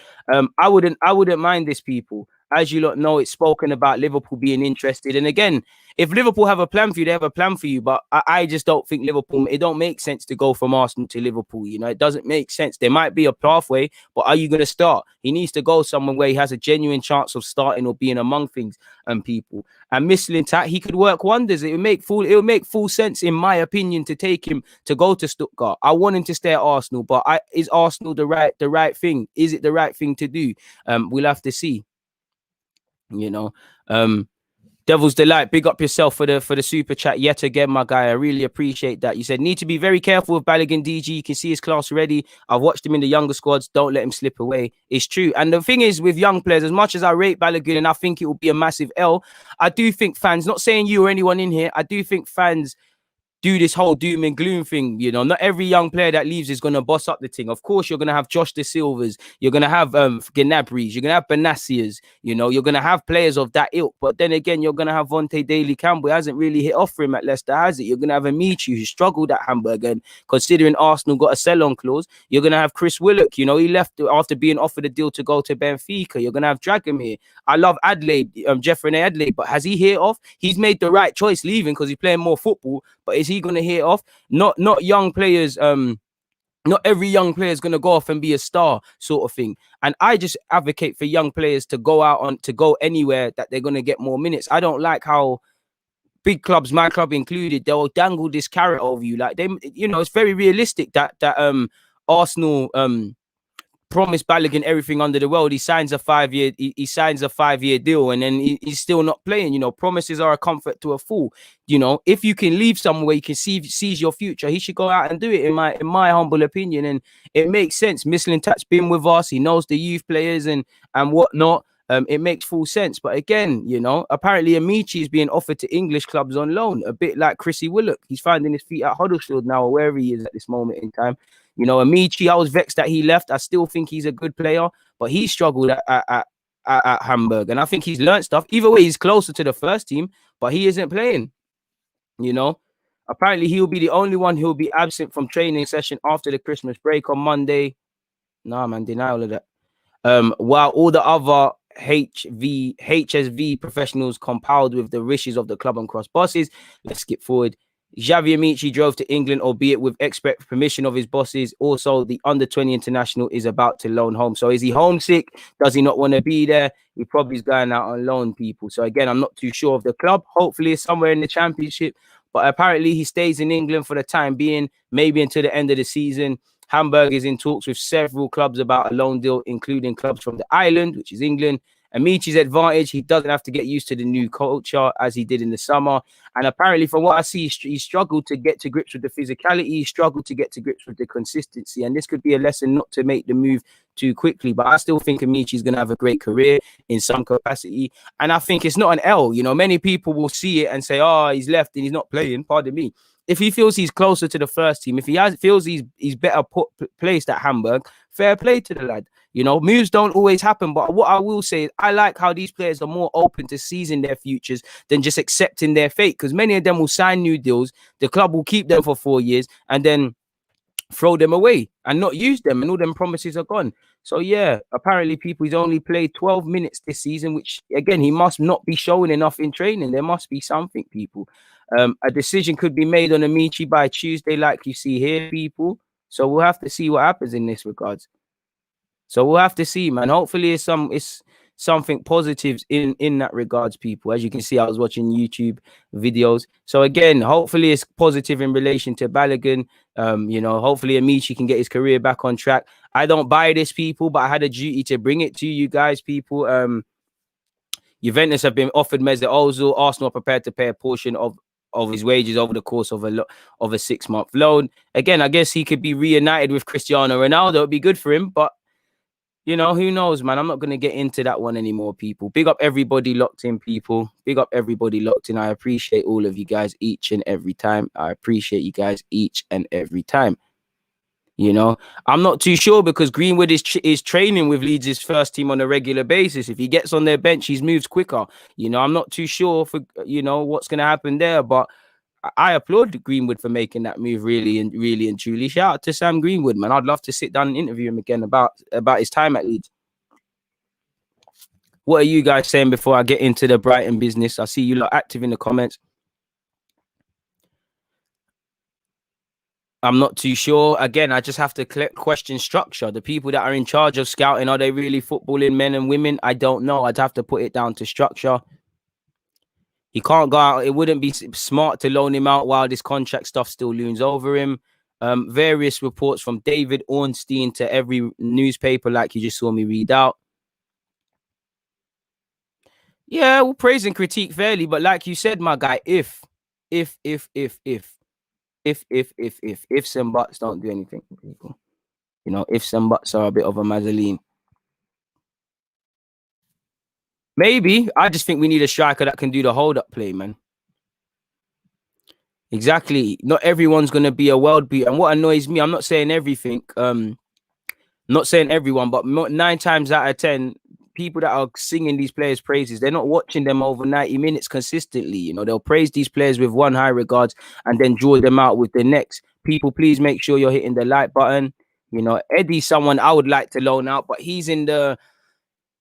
I wouldn't mind this, people. as you lot know, it's spoken about Liverpool being interested. And again, if Liverpool have a plan for you, they have a plan for you. But I just don't think Liverpool, it don't make sense to go from Arsenal to Liverpool. You know, it doesn't make sense. There might be a pathway, but are you going to start? He needs to go somewhere where he has a genuine chance of starting or being among things and people. And Mislintat, he could work wonders. It would make full sense, in my opinion, to take him to go to Stuttgart. I want him to stay at Arsenal, but is Arsenal the right thing? Is it the right thing to do? We'll have to see. You know, Devil's Delight, big up yourself for the super chat yet again, my guy. I really appreciate that. You said need to be very careful with Balogun DG. You can see his class already. I've watched him in the younger squads. Don't let him slip away. It's true. And the thing is, with young players, as much as I rate Balogun and I think it will be a massive L, I do think fans, not saying you or anyone in here, I do think fans do this whole doom and gloom thing. You know, not every young player that leaves is going to boss up the thing. Of course, you're going to have Josh De Silvas, you're going to have Gnabry's, you're going to have Benassias, you know, you're going to have players of that ilk. But then again, you're going to have Vontae Daly Campbell. It hasn't really hit off for him at Leicester, has it? You're going to have Amici, who struggled at Hamburg, and considering Arsenal got a sell-on clause, you're going to have Chris Willock. You know, he left after being offered a deal to go to Benfica. You're going to have Dragomir. I love Adelaide, Jeffrey Adelaide, but has he hit off? He's made the right choice leaving because he's playing more football, but is he going to hit off? Not young players. Not every young player is going to go off and be a star, sort of thing. And I just advocate for young players to go anywhere that they're going to get more minutes. I don't like how big clubs, my club included, they'll dangle this carrot over you. Like they, you know, it's very realistic that Arsenal promised Balogun everything under the world. He signs a 5-year, he signs a 5-year deal, and then he's still not playing. You know, promises are a comfort to a fool. You know, if you can leave somewhere you can seize your future, he should go out and do it. In my humble opinion, and it makes sense. Mislintat's been with us. He knows the youth players and whatnot. It makes full sense. But again, you know, apparently Amici is being offered to English clubs on loan, a bit like Chrissy Willock. He's finding his feet at Huddersfield now, or wherever he is at this moment in time. You know, Amici, I was vexed that he left. I still think he's a good player, but he struggled at Hamburg. And I think he's learned stuff. Either way, he's closer to the first team, but he isn't playing. You know, apparently he'll be the only one who'll be absent from training session after the Christmas break on Monday. Nah, man, deny all of that. While all the other HSV professionals compiled with the wishes of the club and cross bosses. Let's skip forward. Xavi Amici drove to England, albeit with expert permission of his bosses. Also, the under-20 international is about to loan home. So is he homesick? Does he not want to be there? He probably is going out on loan, people. So again, I'm not too sure of the club. Hopefully it's somewhere in the Championship. But apparently he stays in England for the time being, maybe until the end of the season. Hamburg is in talks with several clubs about a loan deal, including clubs from the island, which is England. Amici's advantage, he doesn't have to get used to the new culture as he did in the summer. And apparently, from what I see, he struggled to get to grips with the physicality. He struggled to get to grips with the consistency. And this could be a lesson not to make the move too quickly. But I still think Amici is going to have a great career in some capacity. And I think it's not an L. You know, many people will see it and say, oh, he's left and he's not playing. Pardon me. If he feels he's closer to the first team, if he feels he's better placed at Hamburg, fair play to the lad. You know, moves don't always happen. But what I will say is I like how these players are more open to seizing their futures than just accepting their fate. Because many of them will sign new deals. The club will keep them for 4 years and then throw them away and not use them. And all them promises are gone. So, yeah, apparently he's only played 12 minutes this season, which, again, he must not be showing enough in training. There must be something, people. A decision could be made on Amici by Tuesday, like you see here, people. So we'll have to see what happens in this regards. So we'll have to see, man. Hopefully it's something positive in that regards, people. As you can see, I was watching YouTube videos. So again, hopefully it's positive in relation to Balogun. You know, hopefully Amici can get his career back on track. I don't buy this, people, but I had a duty to bring it to you guys, people. Juventus have been offered Mesut Ozil. Arsenal are prepared to pay a portion of his wages over the course of a 6-month loan. Again, I guess he could be reunited with Cristiano Ronaldo. It'd be good for him, but you know, who knows, man? I'm not going to get into that one anymore, people. Big up everybody locked in, people. Big up everybody locked in. I appreciate all of you guys each and every time. I appreciate you guys each and every time. You know, I'm not too sure because Greenwood is training with Leeds' first team on a regular basis. If he gets on their bench, he's moves quicker. You know, I'm not too sure for, you know, what's going to happen there, but I applaud Greenwood for making that move, really and truly. Shout out to Sam Greenwood, man. I'd love to sit down and interview him again about his time at Leeds. What are you guys saying before I get into the Brighton business? I see you lot active in the comments. I'm not too sure. Again, I just have to question structure. The people that are in charge of scouting, are they really footballing men and women? I don't know. I'd have to put it down to structure. He can't go out. It wouldn't be smart to loan him out while this contract stuff still looms over him. Various reports from David Ornstein to every newspaper, like you just saw me read out. Yeah, we'll praise and critique fairly, but like you said, my guy, if ifs and buts don't do anything for people. You know, ifs and buts are a bit of a mazzoline. Maybe. I just think we need a striker that can do the hold-up play, man. Exactly. Not everyone's going to be a world beater. And what annoys me, I'm not saying everything, not saying everyone, but 9 times out of 10, people that are singing these players' praises, they're not watching them over 90 minutes consistently. You know, they'll praise these players with one high regards and then draw them out with the next. People, please make sure you're hitting the like button. You know, Eddie's someone I would like to loan out, but he's in the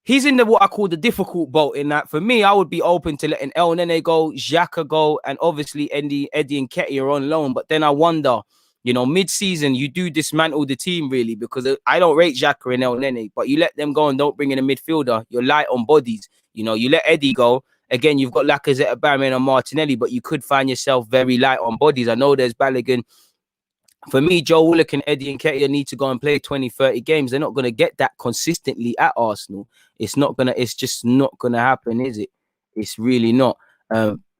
what I call the difficult boat. In that, for me, I would be open to letting El Nene go, Xhaka go, and obviously Eddie and Ketty are on loan. But then I wonder, you know, mid-season, you do dismantle the team, really, because I don't rate Xhaka and El Nene, but you let them go and don't bring in a midfielder. You're light on bodies. You know, you let Eddie go. Again, you've got Lacazette, Aubameyang, and Martinelli, but you could find yourself very light on bodies. I know there's Balogun. For me, Joe Willock and Eddie and Nketiah need to go and play 20, 30 games. They're not going to get that consistently at Arsenal. It's just not going to happen, is it? It's really not.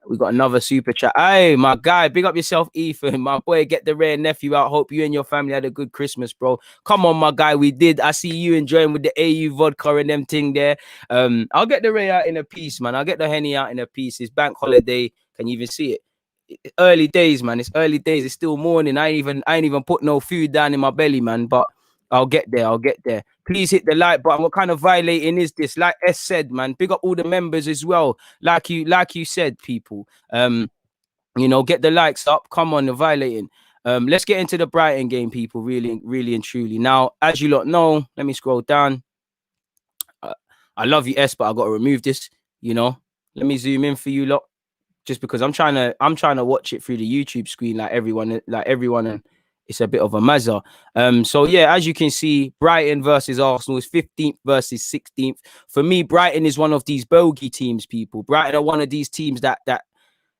We got another super chat. Hey, my guy, big up yourself, Ethan. My boy, get the rare nephew out. Hope you and your family had a good Christmas, bro. Come on, my guy, we did. I see you enjoying with the AU vodka and them thing there. I'll get the Ray out in a piece, man. I'll get the Henny out in a piece. It's bank holiday. Can you even see it? Early days, man. It's early days. It's still morning. I ain't even put no food down in my belly, man. But I'll get there. Please hit the like button. What kind of violating is this? Like S said, man, big up all the members as well. Like you said, people. You know, get the likes up. Come on, you're violating. Let's get into the Brighton game, people. Really, really and truly. Now, as you lot know, let me scroll down. I love you, S, but I got to remove this. You know, let me zoom in for you lot. Just because I'm trying to watch it through the YouTube screen like everyone, and it's a bit of a mazza. So yeah, as you can see, Brighton versus Arsenal is 15th versus 16th. For me, Brighton is one of these bogey teams, people. Brighton are one of these teams that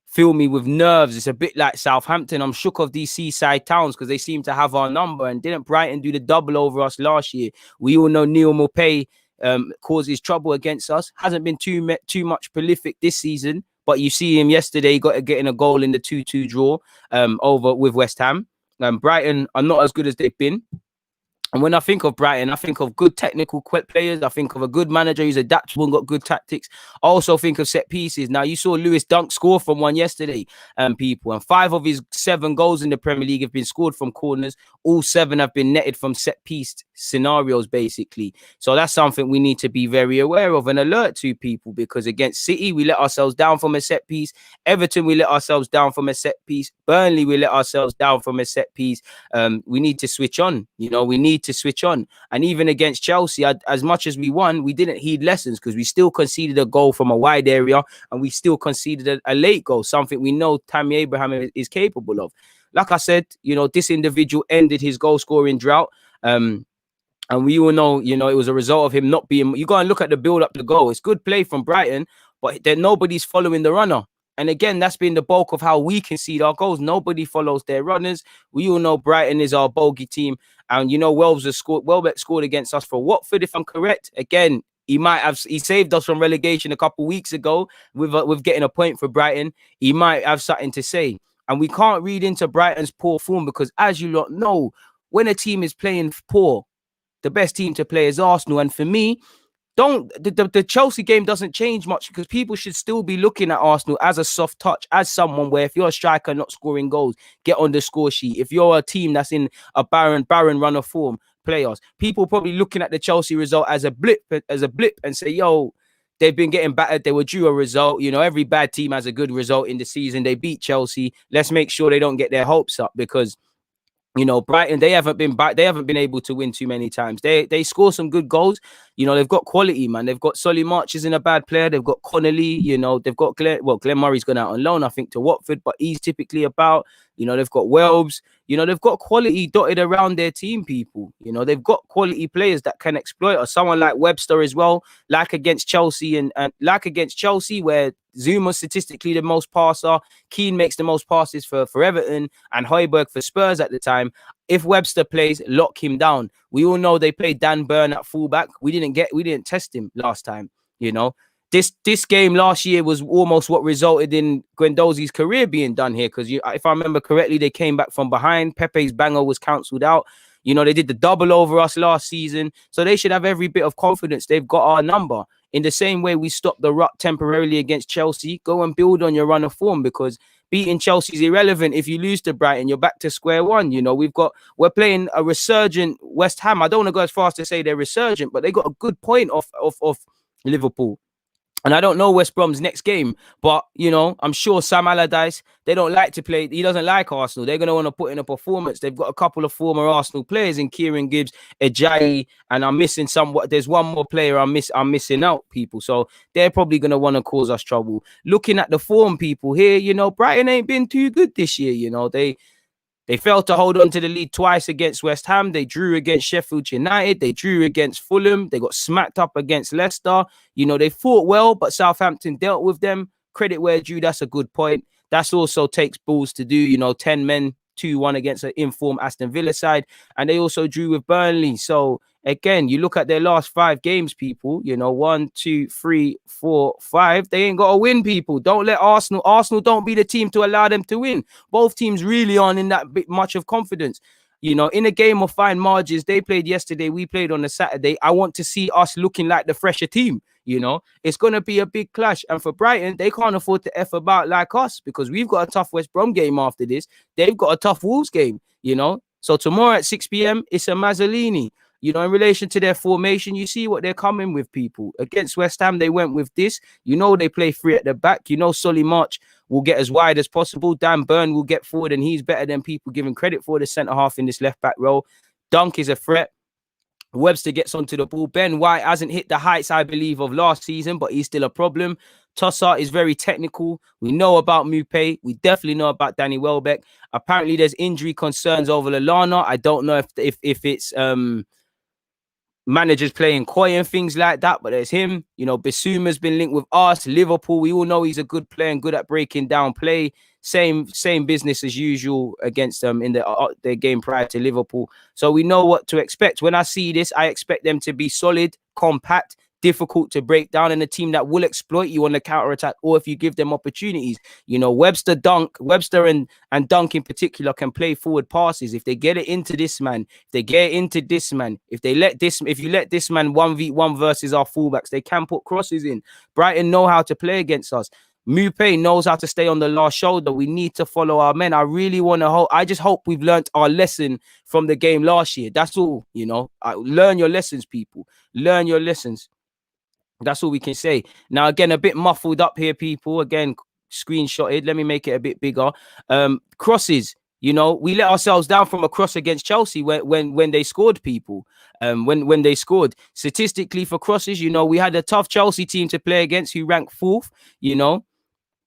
fill me with nerves. It's a bit like Southampton. I'm shook of these seaside towns because they seem to have our number. And didn't Brighton do the double over us last year? We all know Neil Maupay causes trouble against us. Hasn't been too much prolific this season. But you see him yesterday getting a goal in the 2-2 draw over with West Ham. Brighton are not as good as they've been. And when I think of Brighton, I think of good technical players. I think of a good manager who's adaptable and got good tactics. I also think of set pieces. Now, you saw Lewis Dunk score from one yesterday, people. And 5 of his 7 goals in the Premier League have been scored from corners. All 7 have been netted from set piece scenarios, basically. So that's something we need to be very aware of and alert to, people, because against City, we let ourselves down from a set piece. Everton, we let ourselves down from a set piece. Burnley, we let ourselves down from a set piece. We need to switch on. You know, we need to switch on. And even against Chelsea, as much as we won, we didn't heed lessons because we still conceded a goal from a wide area and we still conceded a late goal, something we know Tammy Abraham is capable of. Like I said, you know, this individual ended his goal scoring drought. And we all know, you know, it was a result of him not being. You go and look at the build up to goal. It's good play from Brighton, but then nobody's following the runner. And again, that's been the bulk of how we concede our goals. Nobody follows their runners. We all know Brighton is our bogey team. And, you know, Welbeck scored against us for Watford, if I'm correct. Again, he saved us from relegation a couple of weeks ago with getting a point for Brighton. He might have something to say. And we can't read into Brighton's poor form because, as you lot know, when a team is playing poor, the best team to play is Arsenal. And for me, the Chelsea game doesn't change much because people should still be looking at Arsenal as a soft touch, as someone where if you're a striker not scoring goals, get on the score sheet. If you're a team that's in a barren run of form, playoffs, people probably looking at the Chelsea result as a blip and say, yo, they've been getting battered. They were due a result. You know, every bad team has a good result in the season. They beat Chelsea. Let's make sure they don't get their hopes up because, you know, Brighton, they haven't been able to win too many times. They score some good goals. You know, they've got quality, man. They've got Solly March isn't a bad player. They've got Connolly, you know, they've got Glenn Murray's gone out on loan, I think, to Watford, but he's typically about, you know, they've got Welbs, you know, they've got quality dotted around their team, people. You know, they've got quality players that can exploit us. Someone like Webster as well, like against Chelsea and like against Chelsea, where Zuma's statistically the most passer, Keane makes the most passes for Everton, and Højbjerg for Spurs at the time. If Webster plays, lock him down. We all know they played Dan Burn at fullback. We didn't test him last time, you know. This game last year was almost what resulted in Guendouzi's career being done here, because if I remember correctly, they came back from behind. Pepe's banger was cancelled out. You know, they did the double over us last season, so they should have every bit of confidence they've got our number. In the same way we stopped the rut temporarily against Chelsea, go and build on your run of form, because beating Chelsea is irrelevant. If you lose to Brighton, you're back to square one. You know, we're playing a resurgent West Ham. I don't want to go as far as to say they're resurgent, but they got a good point off Liverpool. And I don't know West Brom's next game, but, you know, I'm sure Sam Allardyce, they don't like to play. He doesn't like Arsenal. They're going to want to put in a performance. They've got a couple of former Arsenal players in Kieran Gibbs, Ajayi, and I'm missing somewhat. There's one more player I'm missing out, people. So they're probably going to want to cause us trouble. Looking at the form, people, here, you know, Brighton ain't been too good this year. You know, They failed to hold on to the lead twice against West Ham. They drew against Sheffield United. They drew against Fulham. They got smacked up against Leicester. You know, they fought well, but Southampton dealt with them. Credit where due, that's a good point. That's also takes balls to do, you know, 10 men, 2-1 against an informed Aston Villa side. And they also drew with Burnley. So, again, you look at their last 5 games, people, you know, 1, 2, 3, 4, 5. They ain't got to win, people. Don't let Arsenal don't be the team to allow them to win. Both teams really aren't in that bit much of confidence. You know, in a game of fine margins, they played yesterday, we played on a Saturday. I want to see us looking like the fresher team. You know, it's going to be a big clash. And for Brighton, they can't afford to F about like us, because we've got a tough West Brom game after this. They've got a tough Wolves game, you know. So tomorrow at 6 p.m, it's a Mazzolini. You know, in relation to their formation, you see what they're coming with, people. Against West Ham, they went with this. You know, they play 3 at the back. You know, Solly March will get as wide as possible. Dan Burn will get forward, and he's better than people giving credit for, the centre-half in this left-back role. Dunk is a threat. Webster gets onto the ball. Ben White hasn't hit the heights, I believe, of last season, but he's still a problem. Tossart is very technical. We know about Mupay. We definitely know about Danny Welbeck. Apparently, there's injury concerns over Lallana. I don't know if it's managers playing coy and things like that, but there's him. You know, Bissouma's been linked with us. Liverpool, we all know he's a good player and good at breaking down play. Same business as usual against them in their game prior to Liverpool. So we know what to expect. When I see this, I expect them to be solid, compact, difficult to break down, and a team that will exploit you on the counter attack, or if you give them opportunities. You know, Webster and Dunk in particular can play forward passes. If they get it into this man, if you let this man 1v1 versus our fullbacks, they can put crosses in. Brighton know how to play against us. Mupay knows how to stay on the last shoulder. We need to follow our men. I just hope we've learned our lesson from the game last year. That's all, you know. Learn your lessons, people. Learn your lessons. That's all we can say. Now, again, a bit muffled up here, people. Again, screenshotted. Let me make it a bit bigger. Crosses. You know, we let ourselves down from a cross against Chelsea when they scored, people. When they scored. Statistically for crosses, you know, we had a tough Chelsea team to play against who ranked 4th, you know.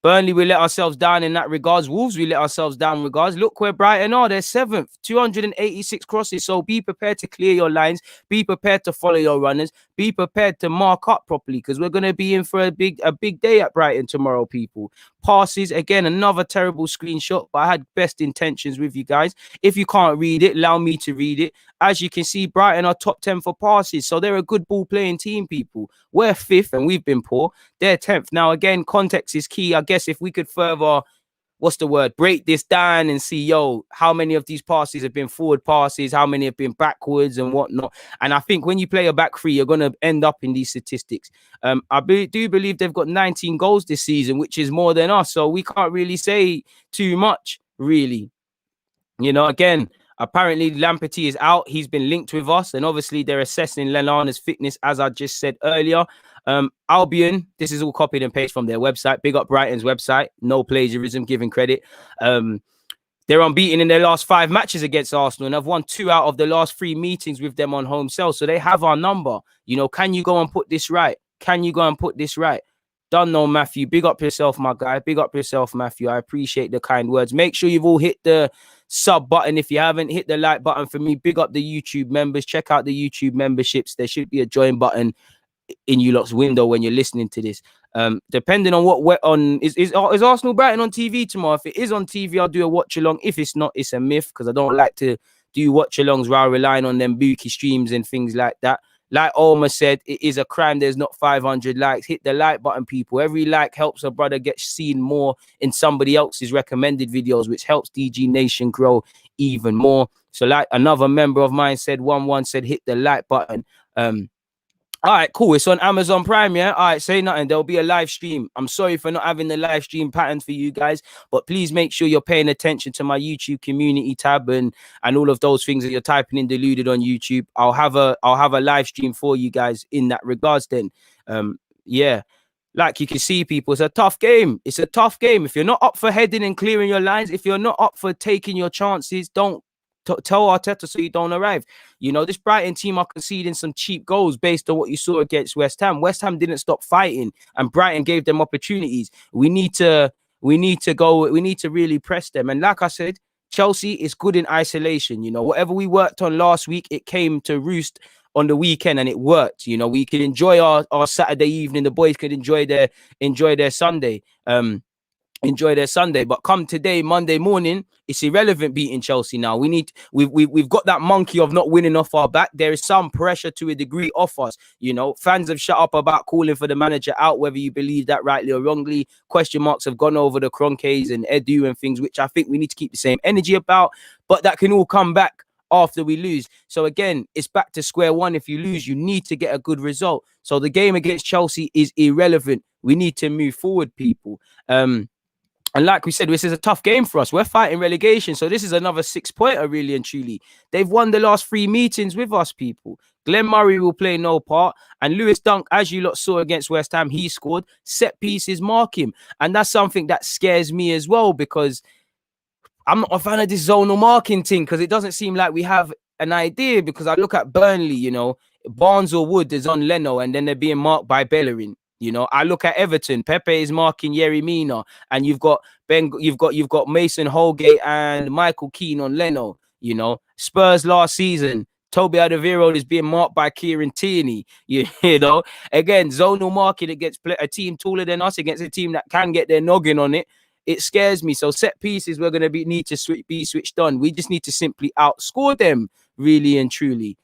Burnley, we let ourselves down in that regards. Wolves, we let ourselves down in regards. Look where Brighton are. They're 7th, 286 crosses. So be prepared to clear your lines. Be prepared to follow your runners. Be prepared to mark up properly, because we're going to be in for a big day at Brighton tomorrow, people. Passes, again, another terrible screenshot, but I had best intentions with you guys. If you can't read it, allow me to read it. As you can see, Brighton are top 10 for passes, so they're a good ball-playing team, people. We're 5th, and we've been poor. They're 10th. Now, again, context is key. I guess if we could further, break this down and see, how many of these passes have been forward passes, how many have been backwards and whatnot. And I think when you play a back 3, you're going to end up in these statistics. I do believe they've got 19 goals this season, which is more than us, so we can't really say too much, really. You know, again, apparently Lamptey is out. He's been linked with us, and obviously they're assessing Lallana's fitness, as I just said earlier. Albion, this is all copied and pasted from their website. Big up Brighton's website. No plagiarism, giving credit. They're unbeaten in their last 5 matches against Arsenal, and I've won 2 out of the last 3 meetings with them on home sale. So they have our number. You know, can you go and put this right? Can you go and put this right? Done no, Matthew. Big up yourself, my guy. Big up yourself, Matthew. I appreciate the kind words. Make sure you've all hit the sub button. If you haven't, hit the like button for me. Big up the YouTube members. Check out the YouTube memberships. There should be a join button in you lot's window when you're listening to this. Depending on what on is Arsenal Brighton on TV tomorrow. If it is on TV, I'll do a watch along. If it's not, it's a myth, because I don't like to do watch alongs while relying on them bookie streams and things like that. Like Alma said, it is a crime there's not 500 likes. Hit the like button, people. Every like helps a brother get seen more in somebody else's recommended videos, which helps DG Nation grow even more. So like another member of mine said, 1-1 said, hit the like button. All right, cool. It's on Amazon Prime, yeah? All right, say nothing. There'll be a live stream. I'm sorry for not having the live stream pattern for you guys, but please make sure you're paying attention to my YouTube community tab and all of those things that you're typing in Deluded on YouTube. I'll have a live stream for you guys in that regards then. Yeah. Like you can see, people, it's a tough game. It's a tough game. If you're not up for heading and clearing your lines, if you're not up for taking your chances, don't tell Arteta so you don't arrive. You know, this Brighton team are conceding some cheap goals based on what you saw against West Ham. West Ham didn't stop fighting, and Brighton gave them opportunities. We need to really press them. And like I said, Chelsea is good in isolation. You know, whatever we worked on last week, it came to roost on the weekend, and it worked. You know, we can enjoy our Saturday evening. The boys could enjoy their Sunday. But come today, Monday morning, it's irrelevant beating Chelsea now. We've got that monkey of not winning off our back. There is some pressure to a degree off us. You know, fans have shut up about calling for the manager out, whether you believe that rightly or wrongly. Question marks have gone over the Kroenkes and Edu and things, which I think we need to keep the same energy about, but that can all come back after we lose. So again, it's back to square one. If you lose, you need to get a good result. So the game against Chelsea is irrelevant. We need to move forward, people. And like we said, this is a tough game for us. We're fighting relegation. So this is another 6-pointer, really and truly. They've won the last 3 meetings with us, people. Glenn Murray will play no part. And Lewis Dunk, as you lot saw against West Ham, he scored. Set pieces mark him. And that's something that scares me as well, because I'm not a fan of this zonal marking thing, because it doesn't seem like we have an idea. Because I look at Burnley, you know, Barnes or Wood is on Leno, and then they're being marked by Bellerin. You know, I look at Everton. Pepe is marking Yerry Mina, and you've got Mason Holgate and Michael Keane on Leno. You know, Spurs last season, Toby Alderweireld is being marked by Kieran Tierney. You know, again, zonal marking against a team taller than us, against a team that can get their noggin on it. It scares me. So set pieces, we're going to need to be switched on. We just need to simply outscore them, really and truly.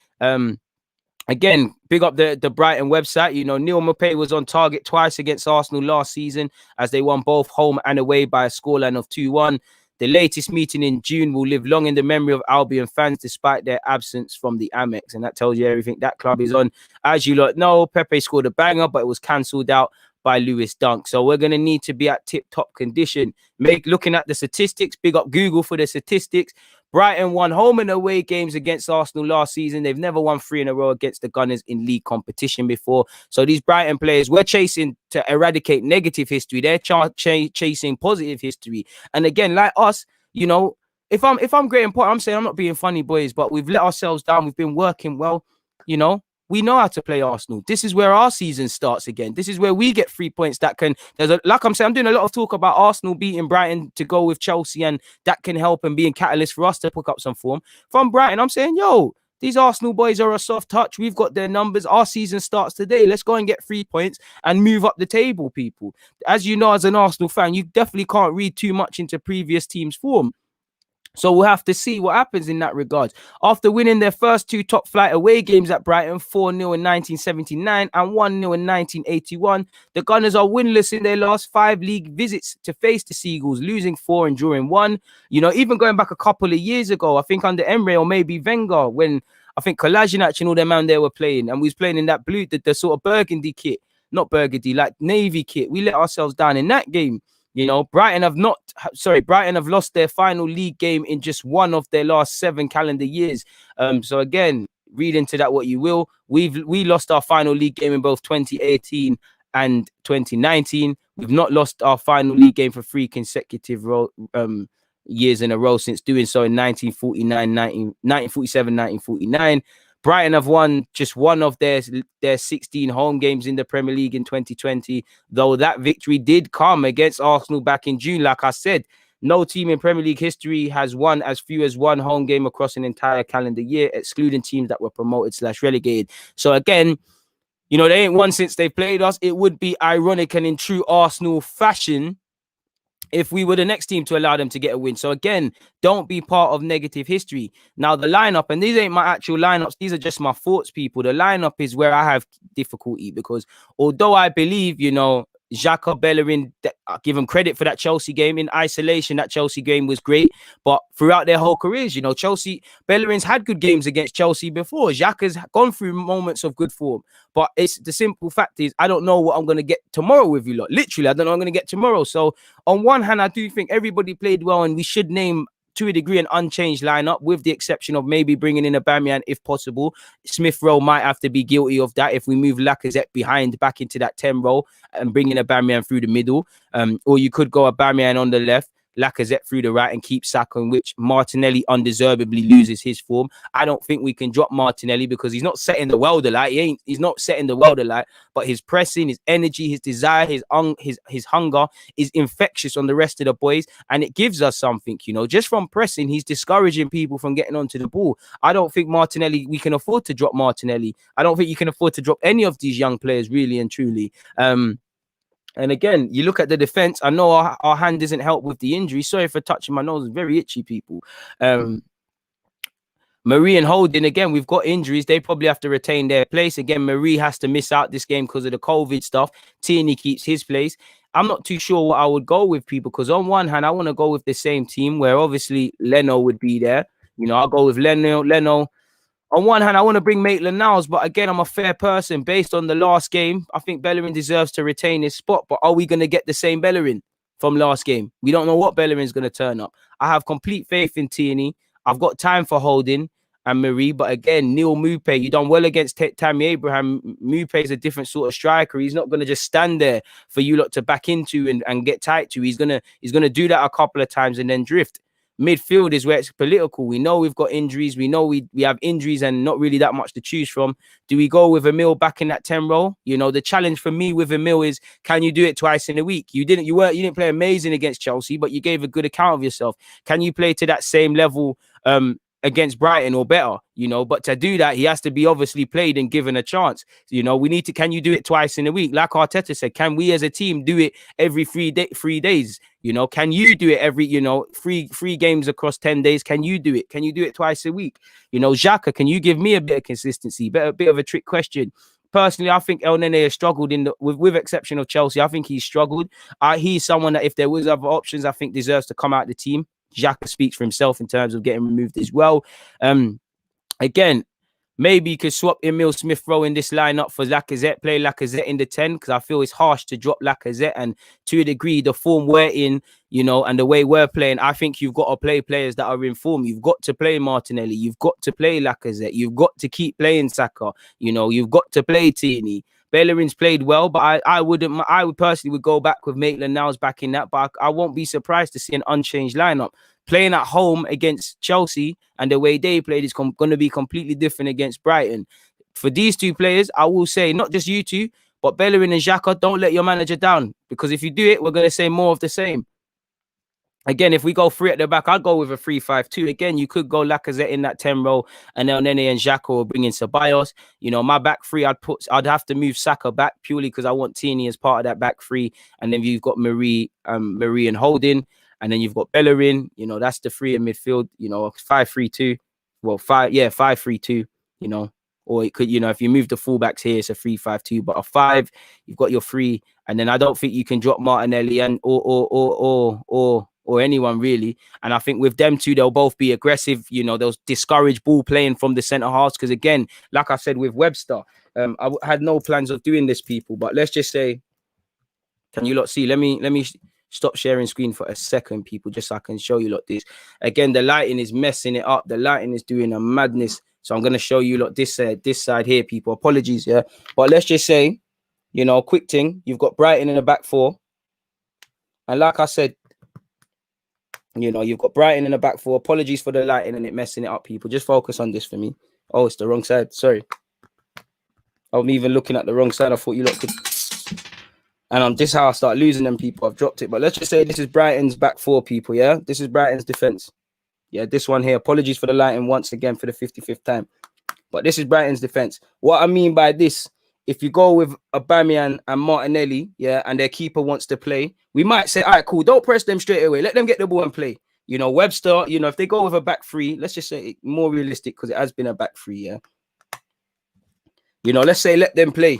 Again, big up the Brighton website. You know, Neil Maupay was on target twice against Arsenal last season, as they won both home and away by a scoreline of 2-1. The latest meeting in June will live long in the memory of Albion fans, despite their absence from the Amex. And that tells you everything that club is on. As you lot know, Pepe scored a banger, but it was cancelled out by Lewis Dunk. So we're going to need to be at tip-top condition. Looking at the statistics, big up Google for the statistics. Brighton won home and away games against Arsenal last season. They've never won 3 in a row against the Gunners in league competition before. So these Brighton players, we're chasing to eradicate negative history. They're chasing positive history. And again, like us, you know, if I'm great in point, I'm saying I'm not being funny, boys, but we've let ourselves down. We've been working well, you know. We know how to play Arsenal. This is where our season starts again. This is where we get 3 points that can... like I'm saying, I'm doing a lot of talk about Arsenal beating Brighton to go with Chelsea, and that can help and be a catalyst for us to pick up some form. From Brighton, I'm saying, yo, these Arsenal boys are a soft touch. We've got their numbers. Our season starts today. Let's go and get 3 points and move up the table, people. As you know, as an Arsenal fan, you definitely can't read too much into previous teams' form. So we'll have to see what happens in that regard. After winning their first 2 top flight away games at Brighton, 4-0 in 1979 and 1-0 in 1981, the Gunners are winless in their last 5 league visits to face the Seagulls, losing 4 and drawing 1. You know, even going back a couple of years ago, I think under Emre or maybe Wenger, when I think Kolasinac and all them man there were playing, and we was playing in that blue, the sort of burgundy kit, not burgundy, like navy kit. We let ourselves down in that game. You know, Brighton have lost their final league game in just 1 of their last 7 calendar years. So again, read into that what you will. We lost our final league game in both 2018 and 2019. We've not lost our final league game for 3 consecutive years in a row since doing so in 1947, 1949. Brighton have won just one of their 16 home games in the Premier League in 2020, though that victory did come against Arsenal back in June. Like I said, no team in Premier League history has won as few as one home game across an entire calendar year, excluding teams that were promoted/relegated. So again, you know, they ain't won since they played us. It would be ironic and in true Arsenal fashion if we were the next team to allow them to get a win. So again, don't be part of negative history. Now the lineup, and these ain't my actual lineups, these are just my thoughts, people. The lineup is where I have difficulty because although I believe, you know, Xhaka, Bellerin, I give them credit for that Chelsea game. In isolation, that Chelsea game was great. But throughout their whole careers, you know, Bellerin's had good games against Chelsea before. Xhaka's gone through moments of good form. But it's the simple fact is, I don't know what I'm going to get tomorrow with you lot. Literally, I don't know what I'm going to get tomorrow. So on one hand, I do think everybody played well, and we should name, to a degree, an unchanged lineup, with the exception of maybe bringing in Aubameyang if possible. Smith Rowe might have to be guilty of that if we move Lacazette behind back into that 10 role and bringing Aubameyang through the middle. Or you could go Aubameyang on the left, Lacazette through the right, and keep Saka, in which Martinelli undeservedly loses his form. I don't think we can drop Martinelli because he's not setting the world alight. He's not setting the world alight, but his pressing, his energy, his desire, his hunger is infectious on the rest of the boys, and it gives us something, you know. Just from pressing, he's discouraging people from getting onto the ball. I don't think Martinelli, we can afford to drop Martinelli. I don't think you can afford to drop any of these young players, really and truly. And again, you look at the defense. I know our hand doesn't help with the injury. Sorry for touching my nose. It's very itchy, people. Marie and Holding, again, we've got injuries. They probably have to retain their place. Again, Marie has to miss out this game because of the COVID stuff. Tierney keeps his place. I'm not too sure what I would go with, people, because on one hand, I want to go with the same team where obviously Leno would be there. You know, I'll go with Leno. On one hand, I want to bring Maitland-Niles, but again, I'm a fair person. Based on the last game, I think Bellerin deserves to retain his spot. But are we going to get the same Bellerin from last game? We don't know what Bellerin's going to turn up. I have complete faith in Tierney. I've got time for Holding and Marie. But again, Neil Maupay, you done well against Tammy Abraham. Maupay is a different sort of striker. He's not going to just stand there for you lot to back into and get tight to. He's gonna do that a couple of times and then drift. Midfield is where it's political. We know we've got injuries. We know we have injuries and not really that much to choose from. Do we go with Emil back in that 10 role? You know, the challenge for me with Emil is, can you do it twice in a week? You didn't play amazing against Chelsea, but you gave a good account of yourself. Can you play to that same level against Brighton or better? You know, but to do that, he has to be obviously played and given a chance. You know, can you do it twice in a week? Like Arteta said, can we as a team do it every 3 days? You know, can you do it every, you know, three games across 10 days? Can you do it? Can you do it twice a week? You know, Xhaka, can you give me a bit of consistency? A bit of a trick question. Personally, I think El Nene has struggled with exception of Chelsea. I think he's struggled. He's someone that if there was other options, I think deserves to come out of the team. Xhaka speaks for himself in terms of getting removed as well. Again, maybe you could swap Emil Smith Rowe in this lineup for Lacazette, play Lacazette in the 10, because I feel it's harsh to drop Lacazette. And to a degree, the form we're in, you know, and the way we're playing, I think you've got to play players that are in form. You've got to play Martinelli. You've got to play Lacazette. You've got to keep playing Saka. You know, you've got to play Tierney. Bellerin's played well, but I would personally go back with Maitland-Niles back in that, but I won't be surprised to see an unchanged lineup. Playing at home against Chelsea and the way they played is going to be completely different against Brighton. For these two players, I will say, not just you two, but Bellerin and Xhaka, don't let your manager down, because if you do it, we're going to say more of the same. Again, if we go three at the back, I'd go with a 3-5-2. Again, you could go Lacazette in that 10 role, and El Nene and Xhaka will bring in Ceballos. You know, my back three, I'd have to move Saka back purely because I want Tierney as part of that back three. And then you've got Marie and Holding, and then you've got Bellerin. You know, that's the three in midfield. You know, 5-3-2. Well, 5-3-2. You know, or it could, you know, if you move the fullbacks here, it's a 3-5-2. But a 5, you've got your 3, and then I don't think you can drop Martinelli and or anyone really. And I think with them two, they'll both be aggressive. You know, they'll discourage ball playing from the centre halves. Because again, like I said with Webster, I had no plans of doing this, people. But let's just say, can you lot see? Let me stop sharing screen for a second, people, just so I can show you lot this. Again, the lighting is messing it up. The lighting is doing a madness. So I'm going to show you lot this side here, people. Apologies, yeah. But let's just say, you know, quick thing. You've got Brighton in the back 4. And like I said, You know, you've got Brighton in the back four. Apologies for the lighting and it messing it up, people. Just focus on this for me. Oh, it's the wrong side. Sorry. I'm even looking at the wrong side. I thought you lot could. And this is how I start losing them, people. I've dropped it. But let's just say this is Brighton's back four, people, yeah? This is Brighton's defence. Yeah, this one here. Apologies for the lighting once again for the 55th time. But this is Brighton's defence. What I mean by this, if you go with Aubameyang and Martinelli, yeah, and their keeper wants to play, we might say, all right, cool, don't press them straight away. Let them get the ball and play. You know, Webster, you know, if they go with a back three, let's just say more realistic because it has been a back three, yeah? You know, let's say let them play.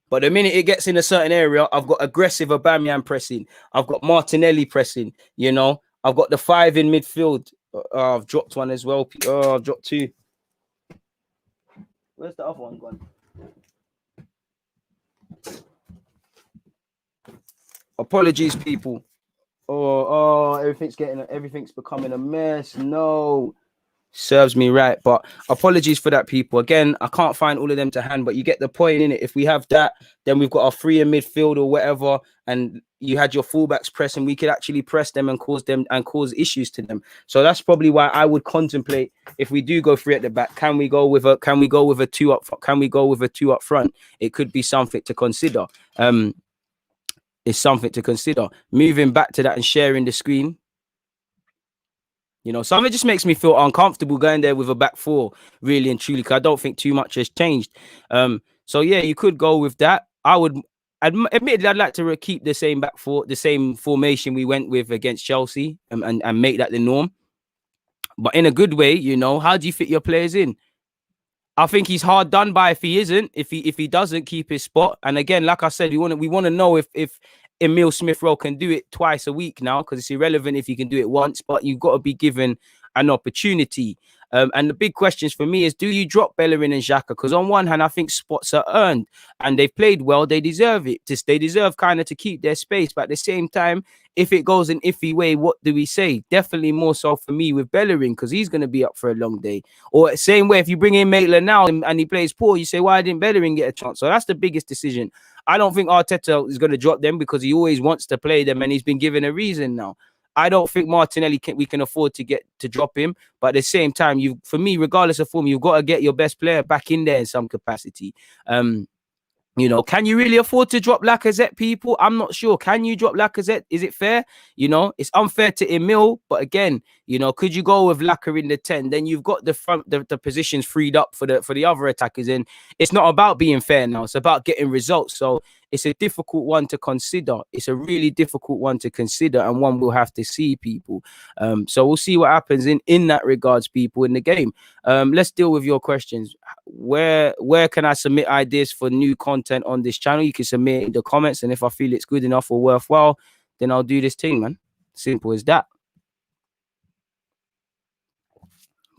But the minute it gets in a certain area, I've got aggressive Aubameyang pressing. I've got Martinelli pressing, you know. I've got the 5 in midfield. I've dropped one as well. I've dropped 2. Where's the other one gone? Apologies, people. Everything's becoming a mess. No. Serves me right, but apologies for that, people. Again, I can't find all of them to hand, but you get the point in it. If we have that, then we've got our 3 in midfield or whatever, and you had your fullbacks pressing, we could actually press them and cause issues to them. So that's probably why I would contemplate, if we do go 3 at the back, can we go with a 2 up? Can we go with a 2 up front? It could be something to consider. It's something to consider. Moving back to that and sharing the screen. You know, some of it just makes me feel uncomfortable going there with a back 4, really and truly, because I don't think too much has changed. So yeah, you could go with that. I would admittedly, I'd like to keep the same back 4, the same formation we went with against Chelsea, and make that the norm. But in a good way, you know, how do you fit your players in? I think he's hard done by if he isn't, if he doesn't keep his spot. And again, like I said, we want to know if Emile Smith-Rowe can do it twice a week now, because it's irrelevant if you can do it once, but you've got to be given an opportunity. And the big questions for me is, do you drop Bellerin and Xhaka? Because on one hand, I think spots are earned and they've played well. They deserve it. They deserve kind of to keep their space. But at the same time, if it goes an iffy way, what do we say? Definitely more so for me with Bellerin, because he's going to be up for a long day. Or same way, if you bring in Maitland now and he plays poor, you say, why didn't Bellerin get a chance? So that's the biggest decision. I don't think Arteta is going to drop them because he always wants to play them and he's been given a reason now. I don't think Martinelli we can afford to drop him. But at the same time, for me, regardless of form, you've got to get your best player back in there in some capacity. You know, can you really afford to drop Lacazette, people? I'm not sure. Can you drop Lacazette? Is it fair? You know, it's unfair to Emile. But again, you know, could you go with Lacazette in the 10? Then you've got the positions freed up for the other attackers. And it's not about being fair now. It's about getting results. So it's a difficult one to consider. It's a really difficult one to consider, and one we'll have to see, people. So we'll see what happens in that regards, people, in the game. Let's deal with your questions. Where can I submit ideas for new content on this channel? You can submit it in the comments, and if I feel it's good enough or worthwhile, then I'll do this thing, man. Simple as that.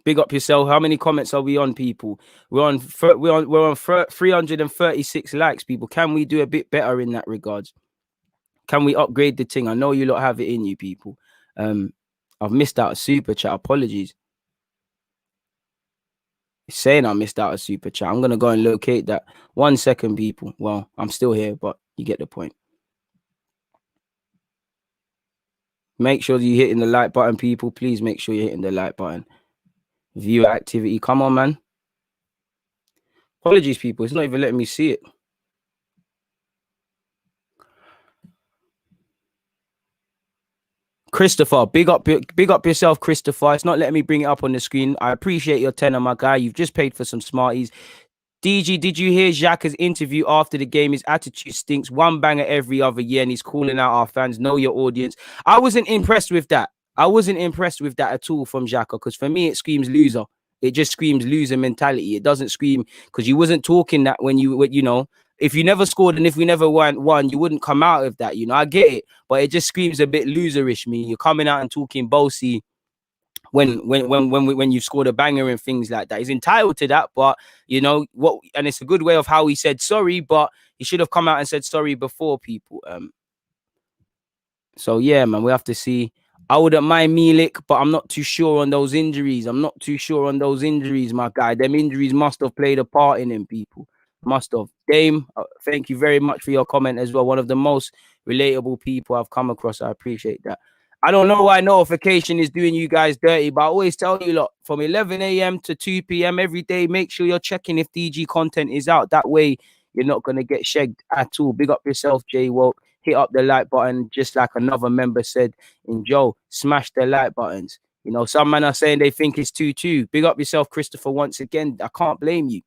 Big up yourself. How many comments are we on, people? We're on 336 likes, people. Can we do a bit better in that regards? Can we upgrade the thing? I know you lot have it in you, people. I've missed out a super chat. Apologies. It's saying I missed out a super chat. I'm gonna go and locate that. 1 second, people. Well, I'm still here, but you get the point. Make sure you're hitting the like button, people. Please make sure you're hitting the like button. Viewer activity. Come on, man. Apologies, people. It's not even letting me see it. Christopher, big up yourself, Christopher. It's not letting me bring it up on the screen. I appreciate your tenor, my guy. You've just paid for some Smarties. DG, did you hear Xhaka's interview after the game? His attitude stinks. One banger every other year, and he's calling out our fans. Know your audience. I wasn't impressed with that. I wasn't impressed with that at all from Xhaka, because for me, it screams loser. It just screams loser mentality. It doesn't scream, because you wasn't talking that when you know, if you never scored and if we never won, you wouldn't come out of that. You know, I get it, but it just screams a bit loserish. Me, you're coming out and talking bossy when you've scored a banger and things like that. He's entitled to that, but you know what? And it's a good way of how he said sorry, but he should have come out and said sorry before, people. So yeah, man, we have to see. I wouldn't mind Milik, but I'm not too sure on those injuries. My guy. Them injuries must have played a part in him, people. Must have. Dame, thank you very much for your comment as well. One of the most relatable people I've come across. I appreciate that. I don't know why notification is doing you guys dirty, but I always tell you, lot, from 11 a.m. to 2 p.m. every day, make sure you're checking if DG content is out. That way, you're not going to get shagged at all. Big up yourself, J Woke. Hit up the like button, just like another member said in Joe. Smash the like buttons. You know, some men are saying they think it's 2-2. Big up yourself, Christopher, once again. I can't blame you.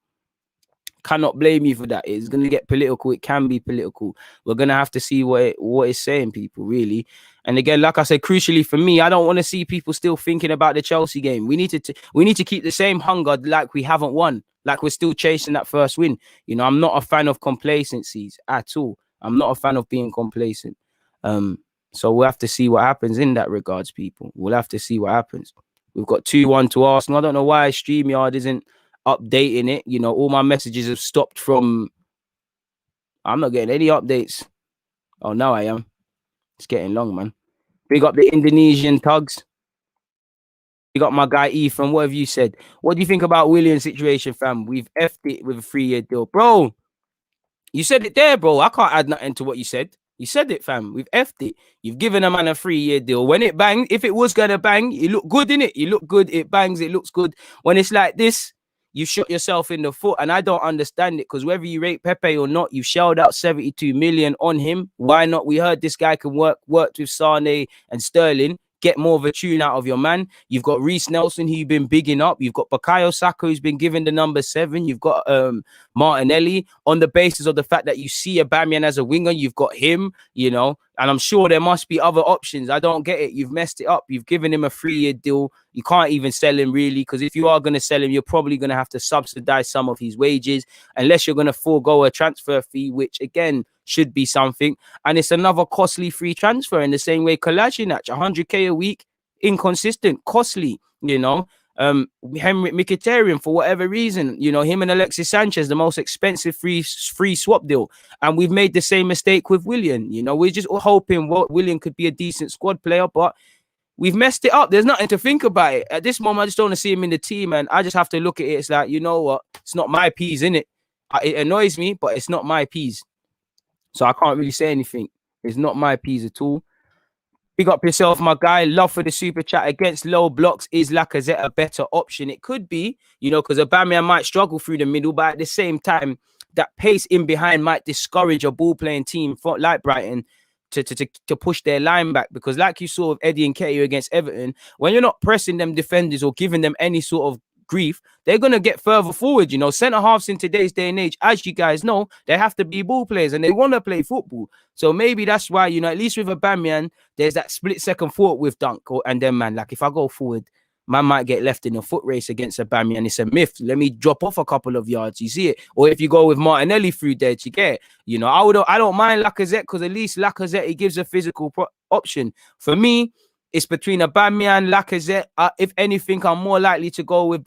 Cannot blame you for that. It's going to get political. It can be political. We're going to have to see what it's saying, people, really. And again, like I said, crucially for me, I don't want to see people still thinking about the Chelsea game. We need to keep the same hunger like we haven't won, like we're still chasing that first win. You know, I'm not a fan of complacencies at all. I'm not a fan of being complacent. So we'll have to see what happens in that regards, people. We'll have to see what happens. We've got 2-1 to Arsenal. I don't know why StreamYard isn't updating it. You know, all my messages have stopped from. I'm not getting any updates. Oh, now I am. It's getting long, man. Big up the Indonesian tugs. Big up my guy Ethan. What have you said? What do you think about William's situation, fam? We've effed it with a 3-year deal. Bro, you said it there, bro. I can't add nothing to what you said. You said it, fam. We've effed it. You've given a man a 3-year deal. When it bangs, if it was going to bang, you look good in it. You look good. It bangs. It looks good. When it's like this, you shot yourself in the foot. And I don't understand it, because whether you rate Pepe or not, you shelled out 72 million on him. Why not? We heard this guy can worked with Sane and Sterling. Get more of a tune out of your man. You've got Reece Nelson, who you've been bigging up. You've got Bukayo Saka, who's been given the number 7. You've got Martinelli. On the basis of the fact that you see Aubameyang as a winger, you've got him, you know, and I'm sure there must be other options. I don't get it. You've messed it up. You've given him a 3-year deal. You can't even sell him, really, because if you are going to sell him, you're probably going to have to subsidize some of his wages, unless you're going to forego a transfer fee, which, again, should be something. And it's another costly free transfer in the same way Kolasinac, 100k a week, inconsistent, costly, you know. Henrik Mkhitaryan, for whatever reason, you know, him and Alexis Sanchez, the most expensive free swap deal. And we've made the same mistake with Willian. You know, we're just hoping Willian could be a decent squad player, but we've messed it up. There's nothing to think about it. At this moment, I just don't want to see him in the team, and I just have to look at it. It's like, you know what? It's not my peas, innit? It annoys me, but it's not my peas. So I can't really say anything. It's not my peas at all. Big up yourself, my guy. Love for the super chat. Against low blocks, is Lacazette a better option? It could be, you know, because Aubameyang might struggle through the middle, but at the same time, that pace in behind might discourage a ball-playing team like Brighton to push their line back. Because like you saw with Eddie Nketiah against Everton, when you're not pressing them defenders or giving them any sort of grief, they're going to get further forward. You know, centre halves in today's day and age, as you guys know, they have to be ball players and they want to play football. So maybe that's why, you know, at least with Aubameyang, there's that split second thought with Dunk and then, man, like if I go forward, man might get left in a foot race against Aubameyang. It's a myth. Let me drop off a couple of yards. You see it? Or if you go with Martinelli through there, you get it. You know, I don't mind Lacazette, because at least Lacazette, he gives a physical option. For me, it's between Aubameyang, Lacazette. If anything, I'm more likely to go with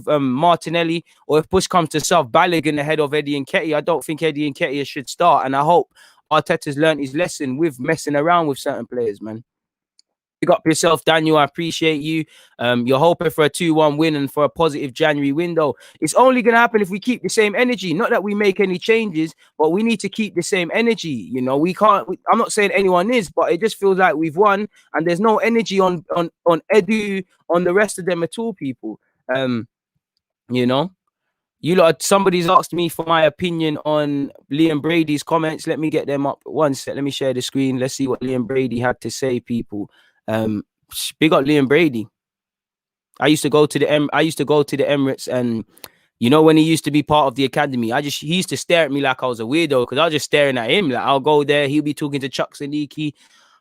Martinelli, or if push comes to shove, Balogun ahead of Eddie Nketiah. I don't think Eddie Nketiah should start, and I hope Arteta's learned his lesson with messing around with certain players, man. Pick up yourself, Daniel. I appreciate you. You're hoping for a 2-1 win and for a positive January window. It's only going to happen if we keep the same energy. Not that we make any changes, but we need to keep the same energy. You know, we can't. I'm not saying anyone is, but it just feels like we've won, and there's no energy on Edu, on the rest of them at all, people. You know. You lot, somebody's asked me for my opinion on Liam Brady's comments. Let me get them up one sec. Let me share the screen. Let's see what Liam Brady had to say, people. Big up Liam Brady. I used to go to the Emirates, and you know, when he used to be part of the academy, he used to stare at me like I was a weirdo, because I was just staring at him. Like, I'll go there, he'll be talking to Chuck Saniki,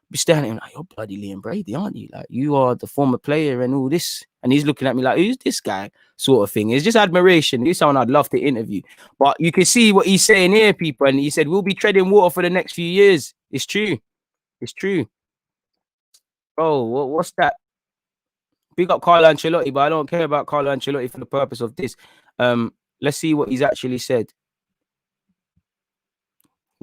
be staring at him like, you're bloody Liam Brady, aren't you? Like, you are the former player and all this. And he's looking at me like, who's this guy? Sort of thing. It's just admiration. He's someone I'd love to interview. But you can see what he's saying here, people. And he said, we'll be treading water for the next few years. It's true. It's true. Oh, what's that? Big up Carlo Ancelotti, but I don't care about Carlo Ancelotti for the purpose of this. Let's see what he's actually said.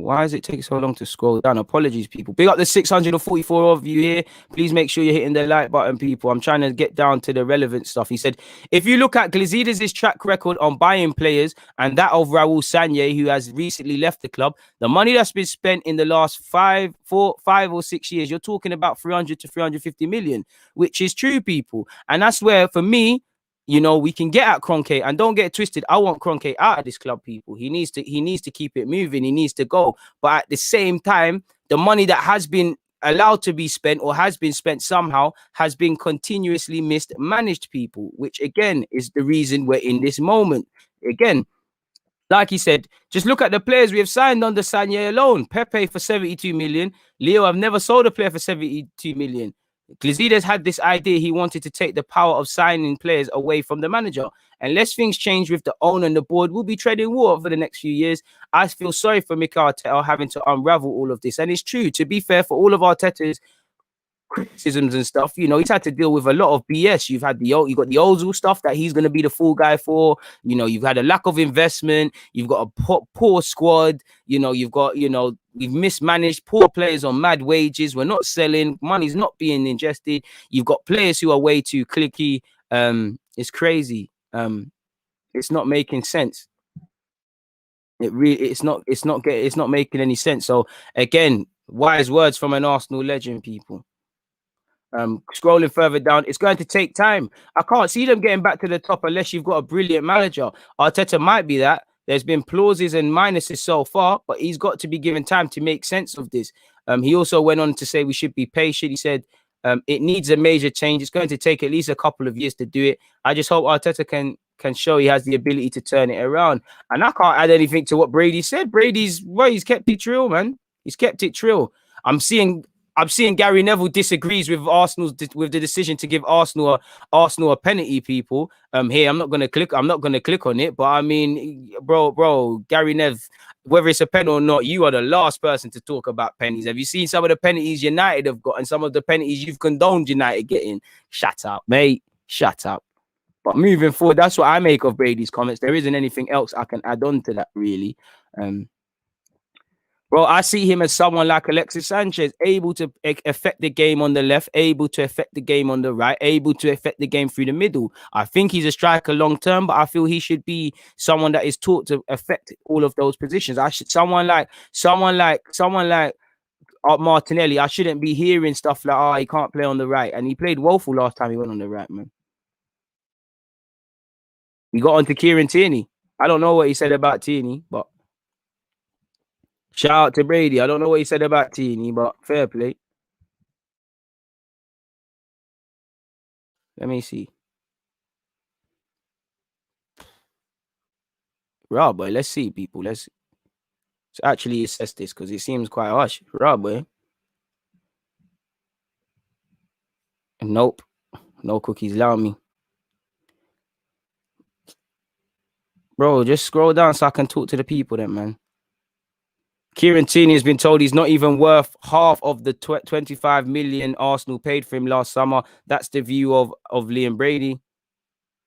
Why does it take so long to scroll down? Apologies, people. Big up the 644 of you here. Please make sure you're hitting the like button, people. I'm trying to get down to the relevant stuff. He said, if you look at Glazides' track record on buying players and that of Raul Sanye, who has recently left the club, the money that's been spent in the last 5 or 6 years, you're talking about 300 to 350 million, which is true, people. And that's where, for me, you know, we can get at Kroenke, and don't get it twisted. I want Kroenke out of this club, people. He needs to keep it moving. He needs to go. But at the same time, the money that has been allowed to be spent or has been spent somehow has been continuously mismanaged, people, which again is the reason we're in this moment. Again, like he said, just look at the players we have signed under Sanye alone. Pepe for 72 million. Leo, I've never sold a player for 72 million. Glazides had this idea. He wanted to take the power of signing players away from the manager. Unless things change with the owner and the board, we'll be treading water for the next few years. I feel sorry for Mikel Arteta having to unravel all of this. And it's true, to be fair, for all of Arteta's criticisms and stuff, you know, he's had to deal with a lot of BS. You've got the Ozil stuff that he's going to be the full guy for. You know, you've had a lack of investment. You've got a poor squad. You know, we've mismanaged, poor players on mad wages. We're not selling. Money's not being ingested. You've got players who are way too cliquey. It's crazy. It's not making sense. It's not making any sense. So again, wise words from an Arsenal legend, people. Scrolling further down, it's going to take time. I can't see them getting back to the top unless you've got a brilliant manager. Arteta might be that. There's been pluses and minuses so far, but he's got to be given time to make sense of this. He also went on to say we should be patient. He said it needs a major change. It's going to take at least a couple of years to do it. I just hope Arteta can show he has the ability to turn it around. And I can't add anything to what Brady said. He's kept it trill, man. He's kept it trill. I'm seeing Gary Neville disagrees with with the decision to give Arsenal a penalty, people. Here I'm not gonna click on it, but I mean, bro, Gary Neville, whether it's a penalty or not, you are the last person to talk about penalties. Have you seen some of the penalties United have got and some of the penalties you've condoned United getting? Shut up, mate. Shut up. But moving forward, that's what I make of Brady's comments. There isn't anything else I can add on to that, really. Bro, I see him as someone like Alexis Sanchez, able to affect the game on the left, able to affect the game on the right, able to affect the game through the middle. I think he's a striker long term, but I feel he should be someone that is taught to affect all of those positions. Someone like Martinelli. I shouldn't be hearing stuff like, oh, he can't play on the right, and he played woeful last time he went on the right, man. He got onto Kieran Tierney. I don't know what he said about Tierney, but shout out to Brady. I don't know what he said about Tierney, but fair play. Let me see. Raw boy, let's see, people. Let's actually assess this because it seems quite harsh. Raw boy. Nope. No cookies. Allow me. Bro, just scroll down so I can talk to the people then, man. Kieran Tierney has been told he's not even worth half of the 25 million Arsenal paid for him last summer. That's the view of Liam Brady.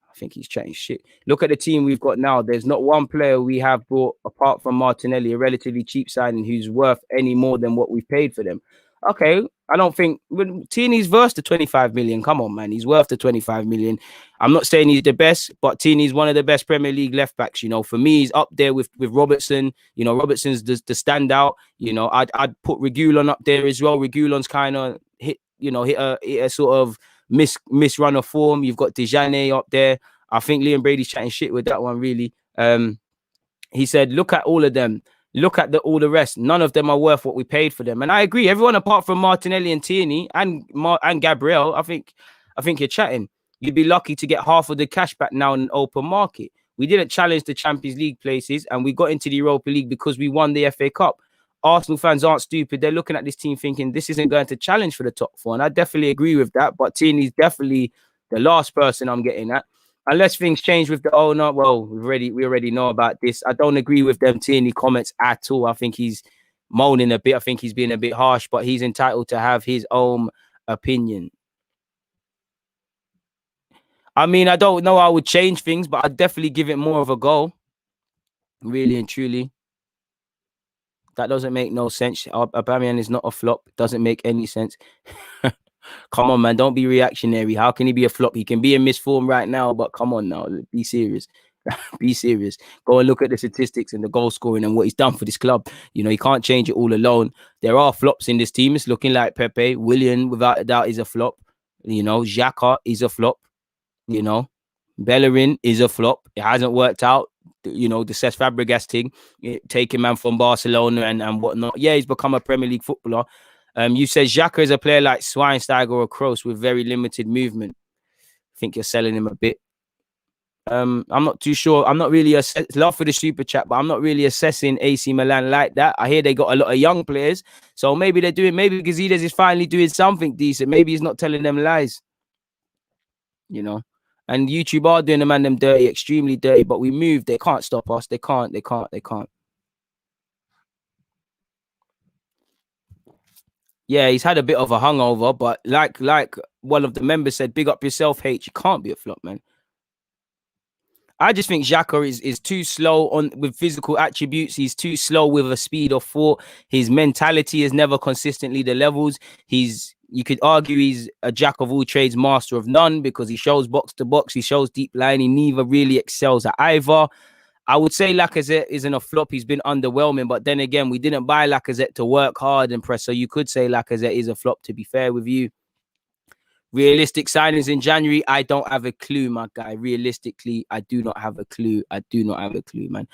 I think he's chatting shit. Look at the team we've got now. There's not one player we have brought, apart from Martinelli, a relatively cheap signing, who's worth any more than what we've paid for them. Okay, I don't think Tierney's worth the 25 million. Come on, man. He's worth the 25 million. I'm not saying he's the best, but Tierney's one of the best Premier League left backs. You know, for me, he's up there with Robertson. You know, Robertson's the standout. You know, I'd put Reguilon up there as well. Reguilon's kind of hit a sort of miss run of form. You've got Dejane up there. I think Liam Brady's chatting shit with that one, really. He said, look at all of them. Look at all the rest. None of them are worth what we paid for them. And I agree. Everyone apart from Martinelli and Tierney and Gabriel, I think you're chatting. You'd be lucky to get half of the cash back now in an open market. We didn't challenge the Champions League places, and we got into the Europa League because we won the FA Cup. Arsenal fans aren't stupid. They're looking at this team thinking this isn't going to challenge for the top four. And I definitely agree with that. But Tierney's definitely the last person I'm getting at. Unless things change with the owner, well, we already know about this. I don't agree with them Tierney comments at all. I think he's moaning a bit. I think he's being a bit harsh, but he's entitled to have his own opinion. I mean, I don't know how I would change things, but I'd definitely give it more of a go. Really and truly. That doesn't make no sense. Aubameyang is not a flop. It doesn't make any sense. Come on, man. Don't be reactionary. How can he be a flop? He can be in misform right now, but come on now. Be serious. Be serious. Go and look at the statistics and the goal scoring and what he's done for this club. You know, he can't change it all alone. There are flops in this team. It's looking like Pepe. Willian, without a doubt, is a flop. You know, Xhaka is a flop. You know, Bellerin is a flop. It hasn't worked out. You know, the Cesc Fabregas thing, taking man from Barcelona and whatnot. Yeah, he's become a Premier League footballer. You said Xhaka is a player like Schweinsteiger or Kroos with very limited movement. I think you're selling him a bit. I'm not too sure. I'm not really love for the super chat, but I'm not really assessing AC Milan like that. I hear they got a lot of young players, so maybe they're doing. Maybe Gazidis is finally doing something decent. Maybe he's not telling them lies. You know, and YouTube are doing the man them dirty, extremely dirty. But we move. They can't stop us. They can't. Yeah, he's had a bit of a hungover, but like one of the members said, big up yourself, H. You can't be a flop, man. I just think Xhaka is too slow on with physical attributes. He's too slow with a speed of thought. His mentality is never consistently the levels. You could argue he's a jack of all trades, master of none, because he shows box to box, he shows deep line. He neither really excels at either. I would say Lacazette isn't a flop. He's been underwhelming, but then again, we didn't buy Lacazette to work hard and press. So you could say Lacazette is a flop, to be fair with you. Realistic signings in January, I don't have a clue, my guy. Realistically, I do not have a clue. Man.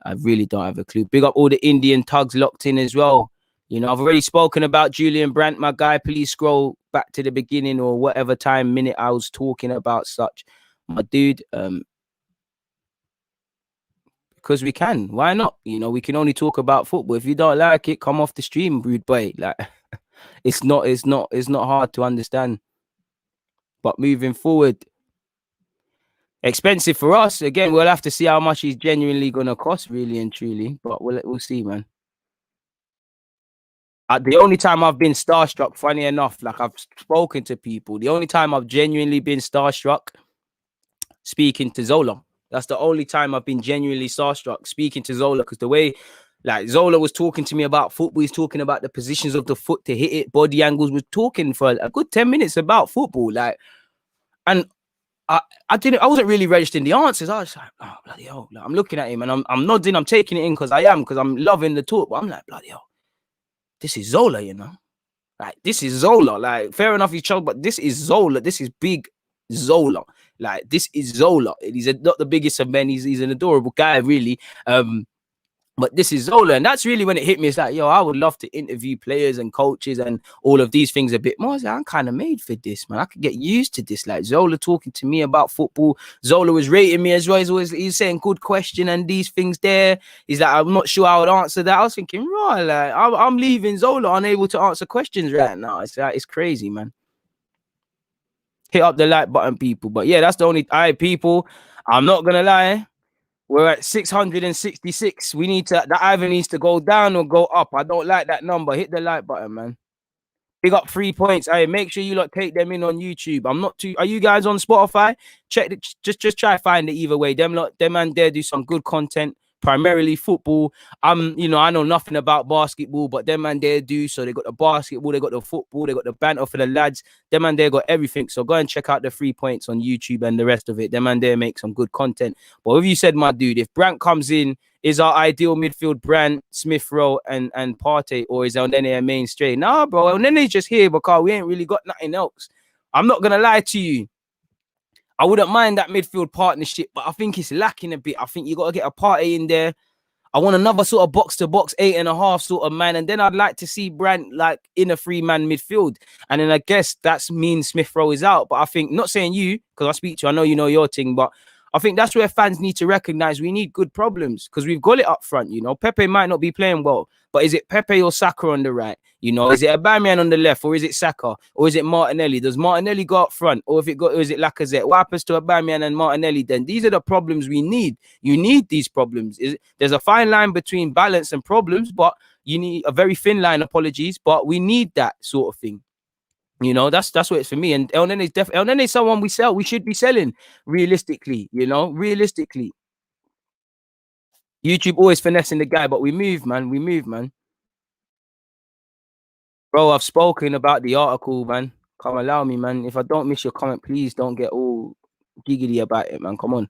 I really don't have a clue. Big up all the Indian tugs locked in as well. You know, I've already spoken about Julian Brandt, my guy. Please scroll back to the beginning or whatever minute I was talking about such. My dude, because we can. Why not? You know, we can only talk about football. If you don't like it, come off the stream, rude boy. Like, it's not hard to understand. But moving forward, expensive for us. Again, we'll have to see how much he's genuinely going to cost, really and truly. But we'll see, man. The only time I've been starstruck, funny enough, like I've spoken to people, the only time I've genuinely been starstruck, speaking to Zola. That's the only time I've been genuinely starstruck, speaking to Zola, because the way, like, Zola was talking to me about football, he's talking about the positions of the foot to hit it, body angles, was talking for a good 10 minutes about football, like, and I wasn't really registering the answers. I was like, oh, bloody hell. Like, I'm looking at him and I'm nodding, I'm taking it in because I'm loving the talk, but I'm like, bloody hell, this is Zola, you know? Like, this is Zola. Like, fair enough, he's choked, but this is Zola. This is big Zola. Like, this is Zola. He's not the biggest of men. He's an adorable guy, really. But this is Zola, and that's really when it hit me. It's like, yo, I would love to interview players and coaches and all of these things a bit more. I was like, I'm kind of made for this, man. I could get used to this. Like, Zola talking to me about football. Zola was rating me as well. He's saying good question and these things there. He's like, I'm not sure I would answer that. I was thinking, right, like, I'm leaving Zola unable to answer questions right now. It's crazy, man. Hit up the like button, people. But yeah, that's the only people. I'm not gonna lie. We're at 666. We need to, that either needs to go down or go up. I don't like that number. Hit the like button, man. Big up 3 points. Hey, make sure you lot take them in on YouTube. I'm not too. Are you guys on Spotify? Check it. Just try to find it either way. Them man there do some good content. Primarily football. You know, I know nothing about basketball, but them man there do. So they got the basketball, they got the football, they got the banter for the lads. Them man there got everything. So go and check out the 3 points on YouTube and the rest of it. Them man there make some good content. But if you said, my dude, if Brandt comes in, is our ideal midfield Brandt, Smith Rowe, and Partey, or is Elneny a mainstay? Nah, bro, Elneny's just here because we ain't really got nothing else. I'm not gonna lie to you. I wouldn't mind that midfield partnership, but I think it's lacking a bit. I think you got to get a Partey in there. I want another sort of box-to-box 8.5 sort of man. And then I'd like to see Brandt like in a 3-man midfield. And then I guess that's means Smith Rowe is out. But I think, not saying you, because I speak to you, I know you know your thing, but I think that's where fans need to recognize we need good problems because we've got it up front, you know. Pepe might not be playing well, but is it Pepe or Saka on the right? You know, is it Aubameyang on the left or is it Saka or is it Martinelli? Does Martinelli go up front or is it Lacazette? What happens to Aubameyang and Martinelli then? These are the problems we need. You need these problems. There's a fine line between balance and problems, but you need a very thin line, apologies, but we need that sort of thing. You know, that's what it's for me. And Elneny is someone we should be selling realistically, you know, realistically. YouTube always finessing the guy, but we move, man. Bro, I've spoken about the article, man. Come allow me, man. If I don't miss your comment, please don't get all giggly about it, man. Come on.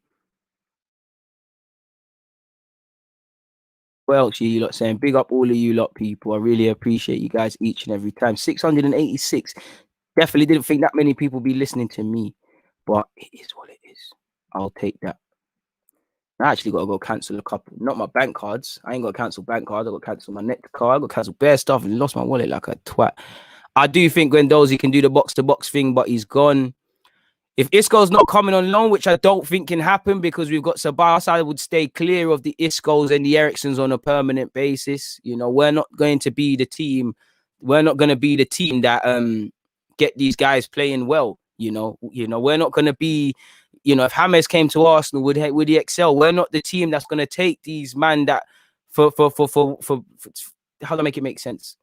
Well, you lot saying big up all of you lot, people. I really appreciate you guys each and every time. 686. Definitely didn't think that many people be listening to me, but it is what it is. I'll take that. I actually got to go cancel a couple. Not my bank cards. I ain't got to cancel bank cards. I got to cancel my next card. I got to cancel bare stuff and lost my wallet like a twat. I do think Guendouzi can do the box to box thing, but he's gone. If Isco's not coming on loan, which I don't think can happen because we've got Sabas, I would stay clear of the Iscos and the Ericssons on a permanent basis. You know, we're not going to be the team. We're not going to be the team that get these guys playing well. You know, we're not going to be. You know, if James came to Arsenal, would he excel? We're not the team that's going to take these man that for how to make it make sense.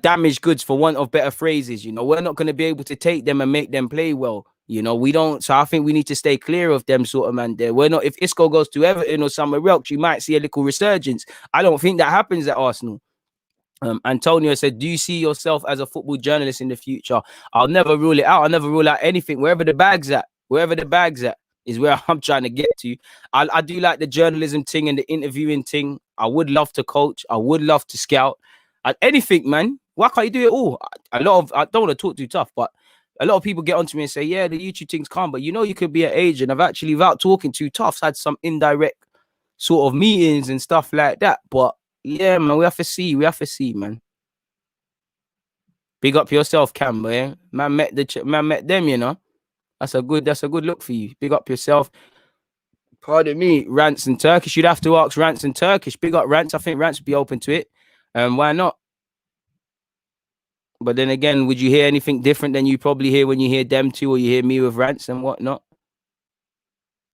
Damaged goods, for want of better phrases. You know, we're not going to be able to take them and make them play well. You know, we don't. So I think we need to stay clear of them sort of man there. We're not. If Isco goes to Everton or somewhere else, you might see a little resurgence. I don't think that happens at Arsenal. Antonio said, do you see yourself as a football journalist in the future? I'll never rule it out. I'll never rule out anything. Wherever the bag's at is where I'm trying to get to. I do like the journalism thing and the interviewing thing. I would love to coach. I would love to scout. Anything, man. Why can't you do it all? I don't want to talk too tough, but a lot of people get onto me and say, yeah, the YouTube thing's calm, but you know, you could be an agent. I've actually, without talking too tough, had some indirect sort of meetings and stuff like that. But yeah, man, we have to see, man. Big up yourself, Cam, man. Man met them, you know. That's a good look for you. Big up yourself. Pardon me, Rants and Turkish. You'd have to ask Rants and Turkish. Big up Rants. I think Rants would be open to it. Why not? But then again, would you hear anything different than you probably hear when you hear them two or you hear me with Rants and whatnot?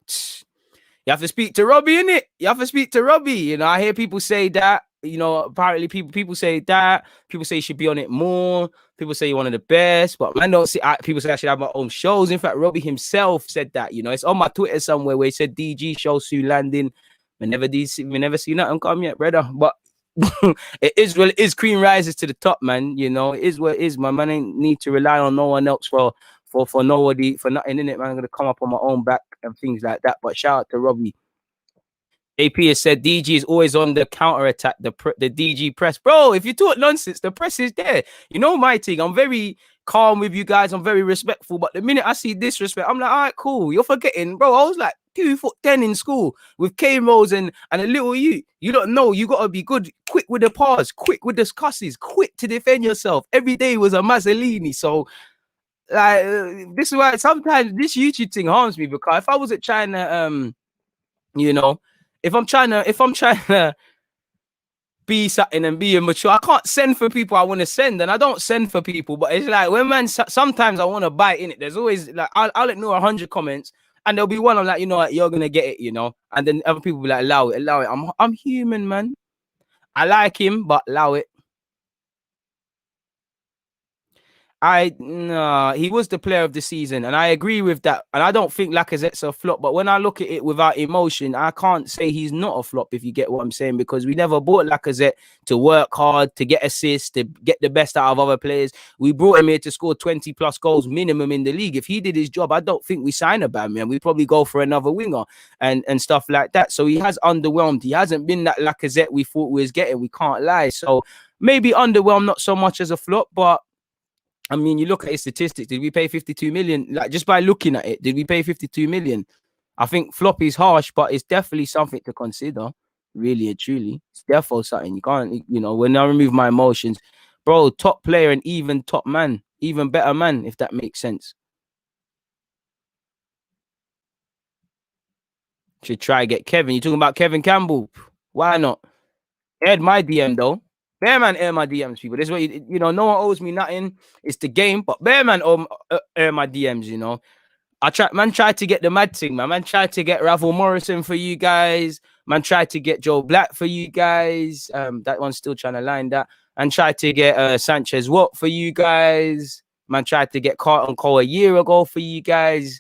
You have to speak to Robbie, innit? You have to speak to Robbie. You know, I hear people say that. You know, apparently people say that. People say you should be on it more. People say you're one of the best. But I don't see. People say I should have my own shows. In fact, Robbie himself said that. You know, it's on my Twitter somewhere where he said DG show soon landing. We never see nothing come yet, brother. But it is. Cream rises to the top, man. You know, it is what it is. My man ain't need to rely on no one else for nobody, for nothing in it, man. I'm gonna come up on my own back and things like that. But shout out to Robbie. AP has said DG is always on the counter attack. The DG press, bro. If you talk nonsense, the press is there. You know my thing. I'm very calm with you guys. I'm very respectful. But the minute I see disrespect, I'm like, all right, cool. You're forgetting, bro. I was like 2'10" in school with K Rose and a little you. You don't know. You gotta be good, quick with the pass, quick with the cusses, quick to defend yourself. Every day was a Mazzolini. So like this is why sometimes this YouTube thing harms me, because if I was at China, you know, if I'm trying to be something and be immature, I can't send for people I want to send, and I don't send for people. But it's like when man, sometimes I want to bite in it. There's always like I'll ignore 100 comments, and there'll be one I'm like, you know what, you're gonna get it, you know. And then other people be like, allow it. I'm human, man. I like him, but allow it. He was the player of the season, and I agree with that. And I don't think Lacazette's a flop, but when I look at it without emotion, I can't say he's not a flop, if you get what I'm saying, because we never bought Lacazette to work hard, to get assists, to get the best out of other players. We brought him here to score 20 plus goals minimum in the league. If he did his job, I don't think we sign a bad man. We probably go for another winger and stuff like that. So he has underwhelmed. He hasn't been that Lacazette we thought we was getting. We can't lie. So maybe underwhelmed, not so much as a flop, but I mean, you look at his statistics. Did we pay 52 million? Like, just by looking at it, did we pay 52 million? I think flop is harsh, but it's definitely something to consider. Really and truly, it's definitely something you can't. You know, when I remove my emotions, bro, top player and even top man, even better man, if that makes sense. Should try get Kevin. You talking about Kevin Campbell? Why not? Aired my DM though. Bearman air my DMs, people. This way, you know, no one owes me nothing. It's the game, but Bearman air my DMs, you know. Man tried to get the mad thing, man. Man tried to get Ravel Morrison for you guys. Man tried to get Joe Black for you guys. That one's still trying to line that. And tried to get Sanchez Watt for you guys. Man tried to get Carlton Cole a year ago for you guys.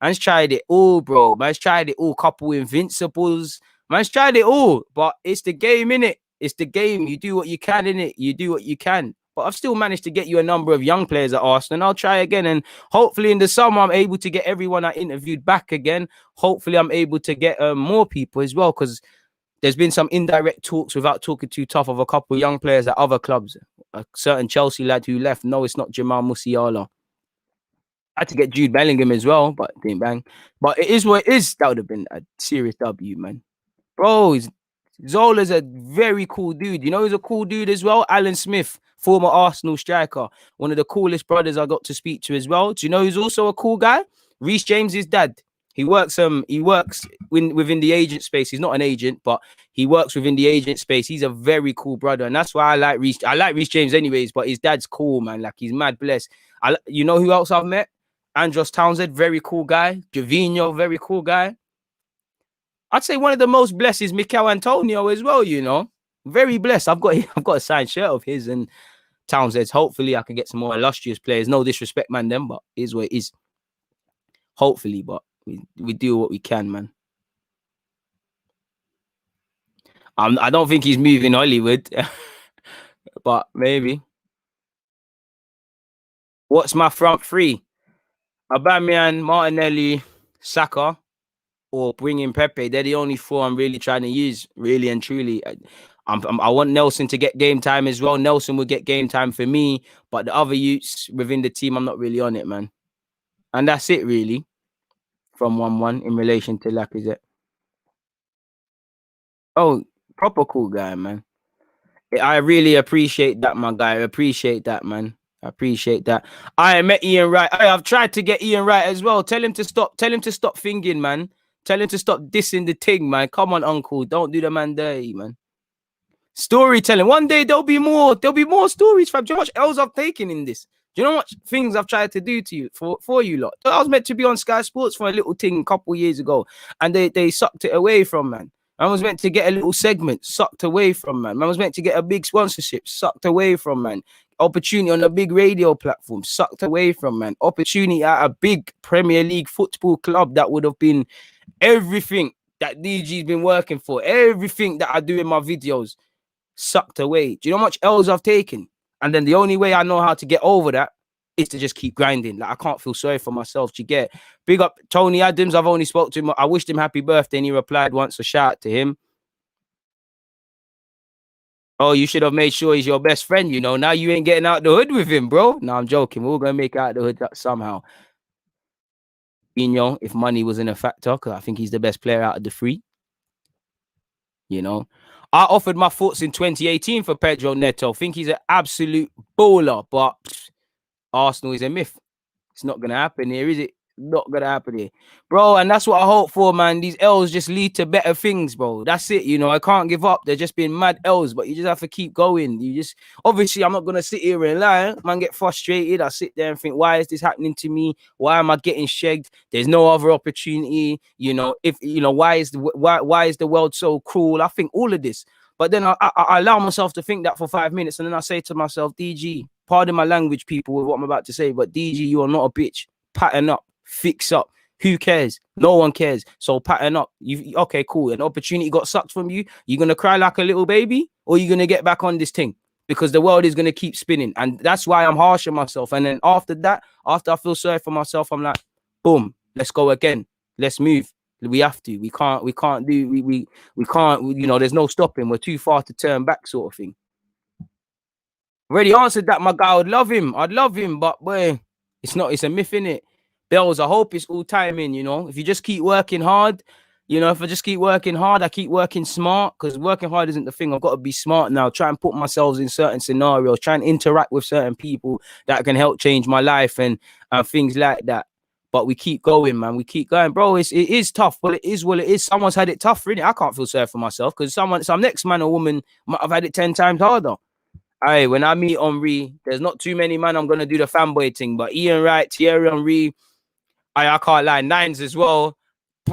Man's tried it all, bro. Man's tried it all. Couple invincibles. Man's tried it all, but it's the game, innit? It's the game. You do what you can in it. You do what you can. But I've still managed to get you a number of young players at Arsenal. And I'll try again. And hopefully in the summer, I'm able to get everyone I interviewed back again. Hopefully I'm able to get more people as well, because there's been some indirect talks without talking too tough of a couple of young players at other clubs. A certain Chelsea lad who left. No, it's not Jamal Musiala. I had to get Jude Bellingham as well, but didn't bang. But it is what it is. That would have been a serious W, man. Bro, Zola's a very cool dude. You know he's a cool dude as well? Alan Smith, former Arsenal striker. One of the coolest brothers I got to speak to as well. Do you know who's also a cool guy? Reece James's dad. He works within the agent space. He's not an agent, but he works within the agent space. He's a very cool brother. And that's why I like Reece. I like Reece James anyways, but his dad's cool, man. Like, he's mad blessed. You know who else I've met? Andros Townsend, very cool guy. Javinho, very cool guy. I'd say one of the most blessed is Mikel Antonio as well, you know. Very blessed. I've got a signed shirt of his and Townsend's. Hopefully I can get some more illustrious players. No disrespect, man, them, but it is what it is. Hopefully, but we do what we can, man. I don't think he's moving Hollywood, but maybe. What's my front three? Aubameyang, Martinelli, Saka, or bring in Pepe. They're the only four I'm really trying to use, really and truly. I want Nelson to get game time as well. Nelson will get game time for me, but the other youths within the team, I'm not really on it, man. And that's it, really, from 1-1 in relation to Lacazette. Oh, proper cool guy, man. I really appreciate that, my guy. I appreciate that, man. I appreciate that. I met Ian Wright. I've tried to get Ian Wright as well. Tell him to stop thinking, man. Tell him to stop dissing the thing, man. Come on, uncle. Don't do the man dirty, man. Storytelling. One day there'll be more stories, fam. Do you know how much else I've taken in this? Do you know how much things I've tried to do to you for you lot? I was meant to be on Sky Sports for a little thing a couple years ago, and they sucked it away from, man. I was meant to get a little segment, sucked away from, man. I was meant to get a big sponsorship, sucked away from, man. Opportunity on a big radio platform, sucked away from, man. Opportunity at a big Premier League football club that would have been everything that DG's been working for, everything that I do in my videos, sucked away. Do you know how much L's I've taken? And then the only way I know how to get over that is to just keep grinding. Like, I can't feel sorry for myself. Do you get? Big up Tony Adams. I've only spoke to him. I wished him happy birthday and he replied once, so shout out to him. Oh, you should have made sure he's your best friend, you know. Now you ain't getting out the hood with him, bro. No, I'm joking. We're all going to make out the hood somehow. If money wasn't a factor, because I think he's the best player out of the three. You know, I offered my thoughts in 2018 for Pedro Neto. Think he's an absolute baller, but Arsenal is a myth. It's not going to happen here, is it? Not going to happen here, bro. And that's what I hope for, man. These L's just lead to better things, bro. That's it. You know, I can't give up. They're just being mad L's, but you just have to keep going. You just, obviously, I'm not going to sit here and lie. Man, get frustrated. I sit there and think, why is this happening to me? Why am I getting shagged? There's no other opportunity. You know, why is the world so cruel? I think all of this. But then I allow myself to think that for 5 minutes. And then I say to myself, DG, pardon my language, people, with what I'm about to say, but DG, you are not a bitch. Pattern up. Fix up. Who cares? No one cares. So pattern up. Okay, cool. An opportunity got sucked from you. You're gonna cry like a little baby, or you're gonna get back on this thing, because the world is gonna keep spinning. And that's why I'm harsh on myself. And then after that, after I feel sorry for myself, I'm like, boom, let's go again. Let's move. We have to. We can't. We can't. You know, there's no stopping. We're too far to turn back, sort of thing. Already answered that, my guy. I'd love him, but boy, it's not. It's a myth, innit? Bells, I hope it's all timing, you know. If you just keep working hard, you know, if I just keep working hard, I keep working smart, because working hard isn't the thing. I've got to be smart now, try and put myself in certain scenarios, try and interact with certain people that can help change my life and things like that. But we keep going, man. We keep going, bro. It is tough. Well, it is what it is. Someone's had it tough, really. I can't feel sorry for myself, because some next man or woman might have had it 10 times harder. Aye, when I meet Henry, there's not too many, man. I'm going to do the fanboy thing. But Ian Wright, Thierry Henry, I can't lie. Nines as well.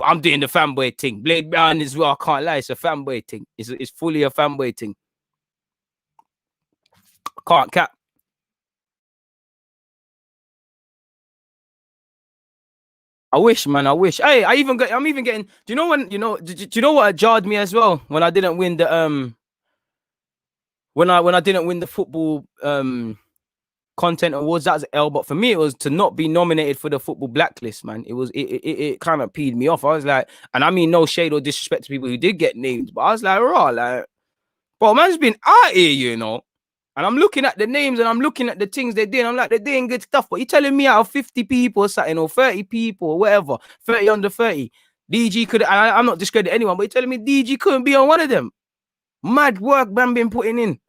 I'm doing the fanboy thing. Blade Brown as well. I can't lie. It's a fanboy thing. It's fully a fanboy thing. Can't cap. I wish, man. I wish. Hey, I'm even getting. Do you know when? Do you know what jarred me as well when I didn't win the when I didn't win the football content awards, that was an L. But for me, it was to not be nominated for the football blacklist, man. It kind of peed me off. I was like, and I mean no shade or disrespect to people who did get named, but I was like, raw, like, bro, man's been out here, you know. And I'm looking at the names and I'm looking at the things they did. I'm like, they're doing good stuff. But you're telling me out of 50 people or something, or 30 people or whatever, 30 under 30, DG could, I'm not discrediting anyone, but you're telling me DG couldn't be on one of them. Mad work man been putting in.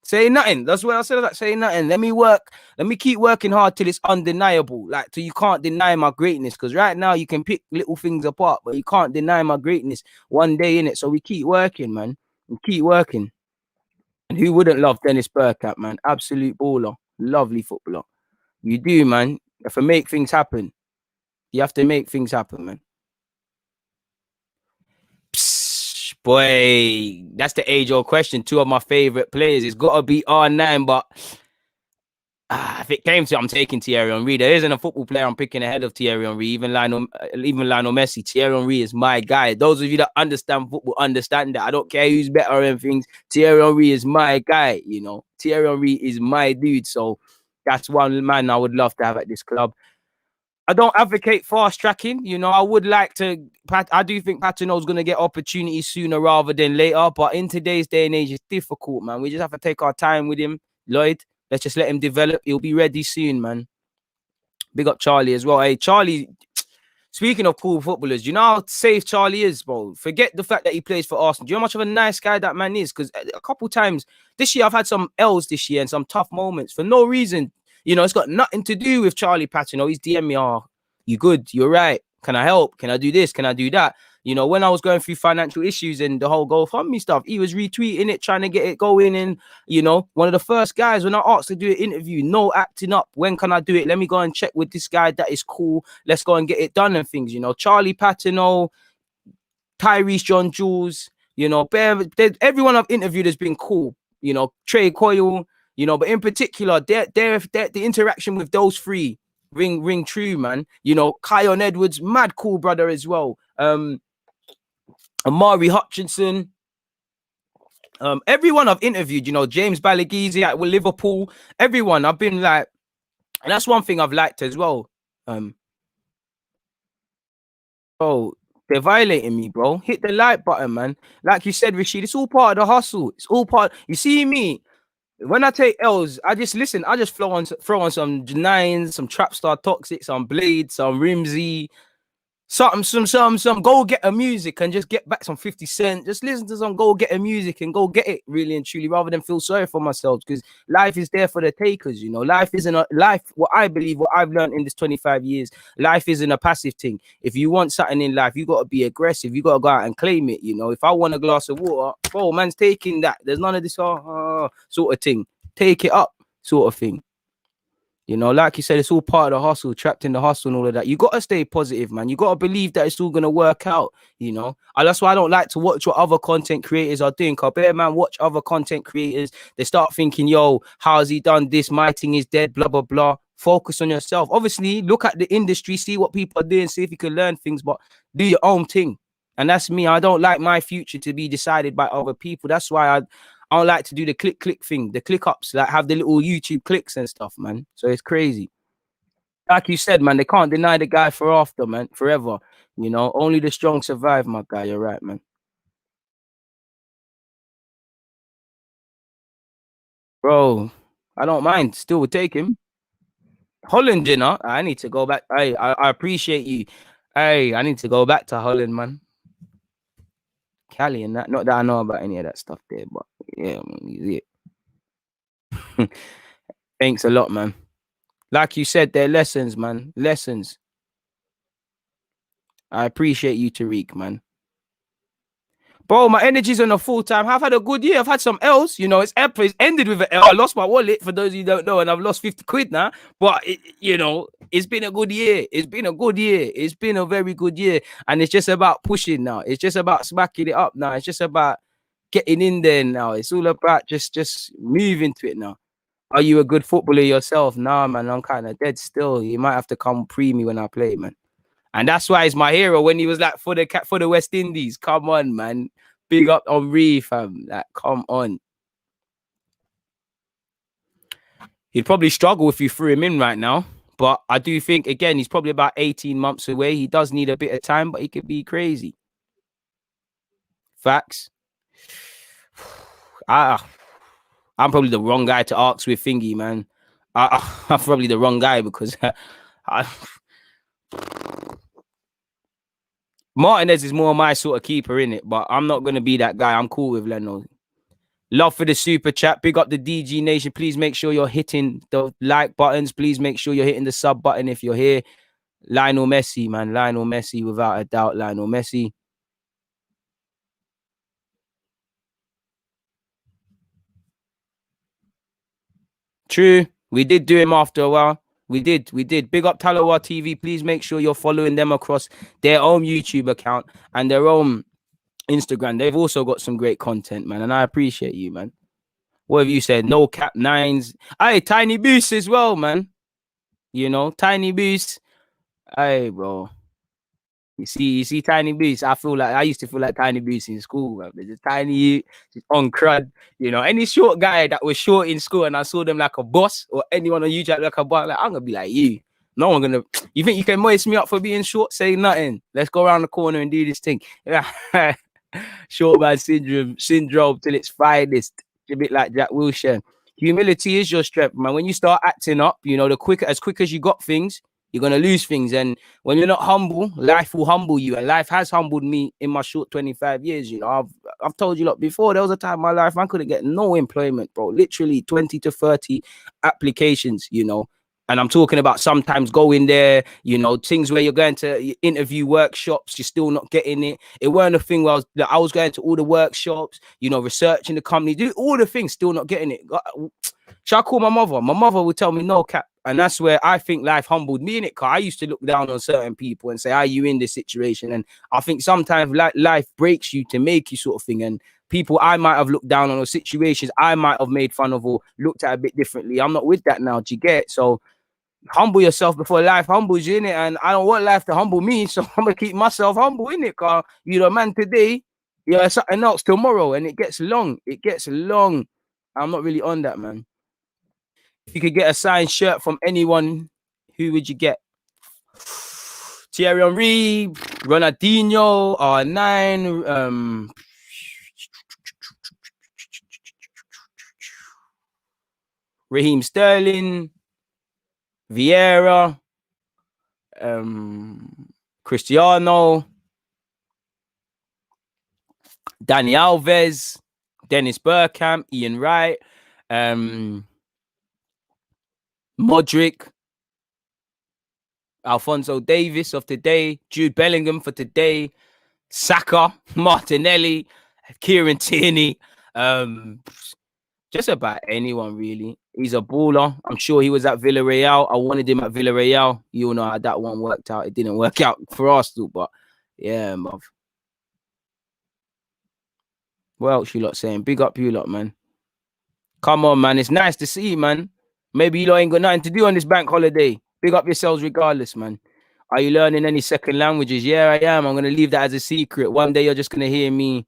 Say nothing. That's what I said. Like, say nothing. Let me work. Let me keep working hard till it's undeniable. Like, till you can't deny my greatness. Because right now you can pick little things apart, but you can't deny my greatness one day in it. So we keep working, man. We keep working. And who wouldn't love Dennis Bergkamp, man? Absolute baller. Lovely footballer. You do, man. You have to make things happen. You have to make things happen, man. Psst, boy, that's the age-old question. Two of my favorite players. It's got to be R9, but if it came to it, I'm taking Thierry Henry. There isn't a football player I'm picking ahead of Thierry Henry, even Lionel Messi. Thierry Henry is my guy. Those of you that understand football understand that. I don't care who's better and things. Thierry Henry is my guy, you know. Thierry Henry is my dude. So that's one man I would love to have at this club. I don't advocate fast tracking. You know, I would like to. I do think Patino's going to get opportunities sooner rather than later. But in today's day and age, it's difficult, man. We just have to take our time with him, Lloyd. Let's just let him develop. He'll be ready soon, man. Big up Charlie as well. Hey, Charlie, speaking of cool footballers, you know how safe Charlie is, bro? Forget the fact that he plays for Arsenal. Do you know how much of a nice guy that man is? Because a couple times this year, I've had some L's this year and some tough moments for no reason. You know, it's got nothing to do with Charlie Patino. He's DM me, oh, you good? You're right. Can I help? Can I do this? Can I do that? You know, when I was going through financial issues and the whole GoFundMe stuff, he was retweeting it, trying to get it going. And, you know, one of the first guys, when I asked to do an interview, no acting up. When can I do it? Let me go and check with this guy. That is cool. Let's go and get it done and things, you know. Charlie Patino, Tyrese John Jules, you know, everyone I've interviewed has been cool. You know, Trey Coyle, you know, but in particular, the interaction with those three ring true, man. You know, Kion Edwards, mad cool brother as well. Amari Hutchinson, everyone I've interviewed, you know, James Balagizi at Liverpool, everyone I've been like, and that's one thing I've liked as well. Bro, they're violating me, bro. Hit the like button, man. Like you said, Rashid, it's all part of the hustle. It's all part. You see me. When I take L's, I just listen. I just throw on some nines, some Trapstar Toxic, some Blade, some Rimsey, some go get a music and just get back some 50 Cent. Just listen to some go get a music and go get it really and truly, rather than feel sorry for myself, because life is there for the takers. You know, life isn't a life. What I believe, what I've learned in this 25 years, life isn't a passive thing. If you want something in life, you got to be aggressive. You got to go out and claim it. You know, if I want a glass of water, bro, man's taking that. There's none of this sort of thing. Take it up, sort of thing. You know, like you said, it's all part of the hustle, trapped in the hustle and all of that. You got to stay positive, man. You got to believe that it's all going to work out, you know. And that's why I don't like to watch what other content creators are doing. Because man, watch other content creators. They start thinking, yo, how's he done this? My thing is dead, blah, blah, blah. Focus on yourself. Obviously, look at the industry, see what people are doing, see if you can learn things, but do your own thing. And that's me. I don't like my future to be decided by other people. That's why I don't like to do the click thing, the click ups, like have the little YouTube clicks and stuff, man. So it's crazy. Like you said, man, they can't deny the guy for after, man, forever. You know, only the strong survive, my guy. You're right, man. Bro, I don't mind. Still would take him. Holland, you know, I need to go back. Hey, I appreciate you. Hey, I need to go back to Holland, man. Cali and that. Not that I know about any of that stuff there, but yeah, man, he's it. Thanks a lot, man. Like you said, they're lessons, man. Lessons. I appreciate you, Tariq, man. Bro, my energy's on a full-time. I've had a good year. I've had some L's. You know, it's ended with an L. I lost my wallet, for those of you who don't know, and I've lost 50 quid now. But, you know, it's been a good year. It's been a good year. It's been a very good year. And it's just about pushing now. It's just about smacking it up now. It's just about getting in there now. It's all about just moving to it now. Are you a good footballer yourself? Nah, man, I'm kind of dead still. You might have to come pre me when I play, man. And that's why he's my hero when he was like for the West Indies. Come on, man. Big up on Ree, fam. Like, come on. He'd probably struggle if you threw him in right now. But I do think, again, he's probably about 18 months away. He does need a bit of time, but he could be crazy. Facts. I'm probably the wrong guy to ask with Thingy, man. I'm probably the wrong guy because Martinez is more my sort of keeper, innit? But I'm not going to be that guy. I'm cool with Leno. Love for the super chat. Big up the DG Nation. Please make sure you're hitting the like buttons. Please make sure you're hitting the sub button if you're here. Lionel Messi, man. Lionel Messi, without a doubt. Lionel Messi. True. We did do him after a while. We did. Big up Talawa TV. Please make sure you're following them across their own YouTube account and their own Instagram. They've also got some great content, man. And I appreciate you, man. What have you said? No cap nines. Hey, Tiny Boost as well, man. You know, Tiny Boost. Hey, bro. You see Tiny Boost. I used to feel like Tiny Boost in school, man. There's a tiny on crud. You know, any short guy that was short in school and I saw them like a boss or anyone on YouTube like a boss, like I'm gonna be like you. No one gonna. You think you can moist me up for being short? Say nothing. Let's go around the corner and do this thing. Short man syndrome till its finest. A bit like Jack Wilshere. Humility is your strength, man. When you start acting up, you know, as quick as you got things, you're gonna lose things. And when you're not humble, life will humble you. And life has humbled me in my short 25 years. You know, I've told you lot before. There was a time in my life I couldn't get no employment, bro. Literally 20 to 30 applications, you know. And I'm talking about sometimes going there, you know, things where you're going to interview workshops, you're still not getting it. It weren't a thing where I was going to all the workshops, you know, researching the company, do all the things, still not getting it. Shall I call my mother? My mother would tell me no cap. And that's where I think life humbled me in it. Cause I used to look down on certain people and say, are you in this situation? And I think sometimes life breaks you to make you sort of thing. And people I might have looked down on or situations I might have made fun of or looked at a bit differently. I'm not with that now. Do you get it? So humble yourself before life humbles you, innit? And I don't want life to humble me, so I'm gonna keep myself humble, innit? Cause you know, man, today, yeah, something else tomorrow, and it gets long. It gets long. I'm not really on that, man. If you could get a signed shirt from anyone, who would you get? Thierry Henry, Ronaldinho, R9, Raheem Sterling, Vieira, Cristiano, Dani Alves, Dennis Bergkamp, Ian Wright, Modric, Alphonso Davies of today, Jude Bellingham for today, Saka, Martinelli, Kieran Tierney, just about anyone really. He's a baller. I'm sure he was at Villarreal. I wanted him at Villarreal. You know how that one worked out. It didn't work out for Arsenal, but yeah, bruv. What else you lot saying? Big up you lot, man. Come on, man. It's nice to see you, man. Maybe you lot ain't got nothing to do on this bank holiday. Big up yourselves regardless, man. Are you learning any second languages? Yeah, I am. I'm going to leave that as a secret. One day you're just going to hear me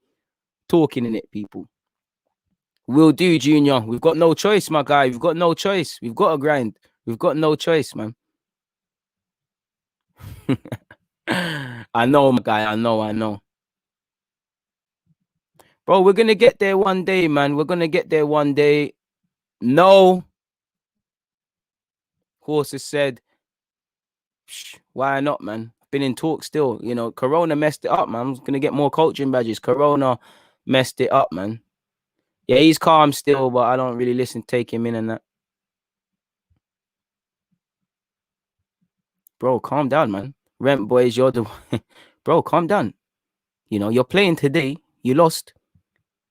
talking in it, people. Will do, Junior. We've got no choice, my guy. We've got no choice. We've got to grind. We've got no choice, man. I know, my guy. I know. Bro, we're going to get there one day, man. We're going to get there one day. No. Horse has said, why not, man? I've been in talk still. You know, Corona messed it up, man. I'm going to get more coaching badges. Corona messed it up, man. Yeah, he's calm still, but I don't really listen, take him in and that. Bro, calm down, man. Rent boys, you're the bro, calm down. You know, you're playing today, you lost.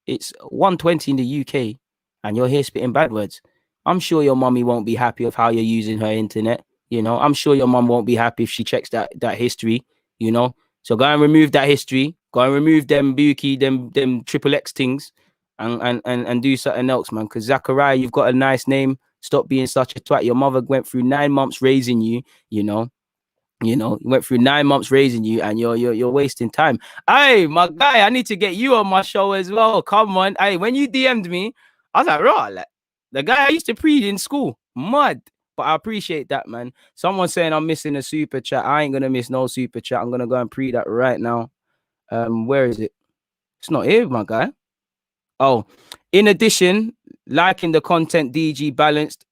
It's 120 in the UK, and you're here spitting bad words. I'm sure your mommy won't be happy of how you're using her internet. You know, I'm sure your mom won't be happy if she checks that history, you know. So go and remove that history. Go and remove them Buki, them triple X things. And do something else, man. Because Zachariah, you've got a nice name. Stop being such a twat. Your mother went through 9 months raising you. You know, went through 9 months raising you, and you're wasting time. Hey, my guy, I need to get you on my show as well. Come on, hey, when you DM'd me, I was like, right, like the guy I used to pre in school. Mud. But I appreciate that, man. Someone saying I'm missing a super chat. I ain't gonna miss no super chat. I'm gonna go and pre that right now. Where is it? It's not here, my guy. Oh, in addition, liking the content, DG balanced.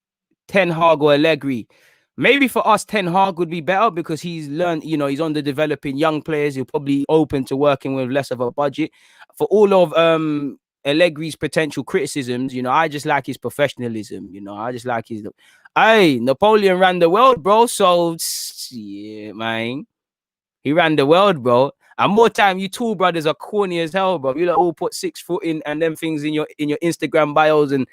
Ten Hag or Allegri. Maybe for us, Ten Hag would be better because he's learned, he's on the developing young players. He'll probably open to working with less of a budget. For all of Allegri's potential criticisms, I just like his professionalism. I just like his. Hey, Napoleon ran the world, bro. So yeah, man. He ran the world, bro. And more time, you two brothers are corny as hell, bro. You like all put 6 foot in and them things in your Instagram bios and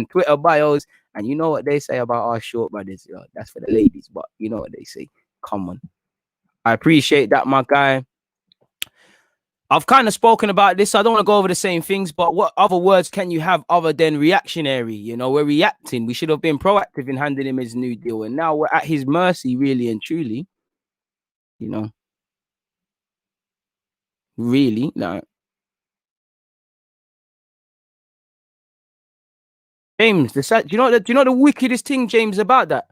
Twitter bios. And you know what they say about our short brothers. That's for the ladies, but you know what they say. Come on. I appreciate that, my guy. I've kind of spoken about this. I don't want to go over the same things, but what other words can you have other than reactionary? We're reacting. We should have been proactive in handing him his new deal. And now we're at his mercy, really and truly. Really, no. James, do you know the wickedest thing, James, about that?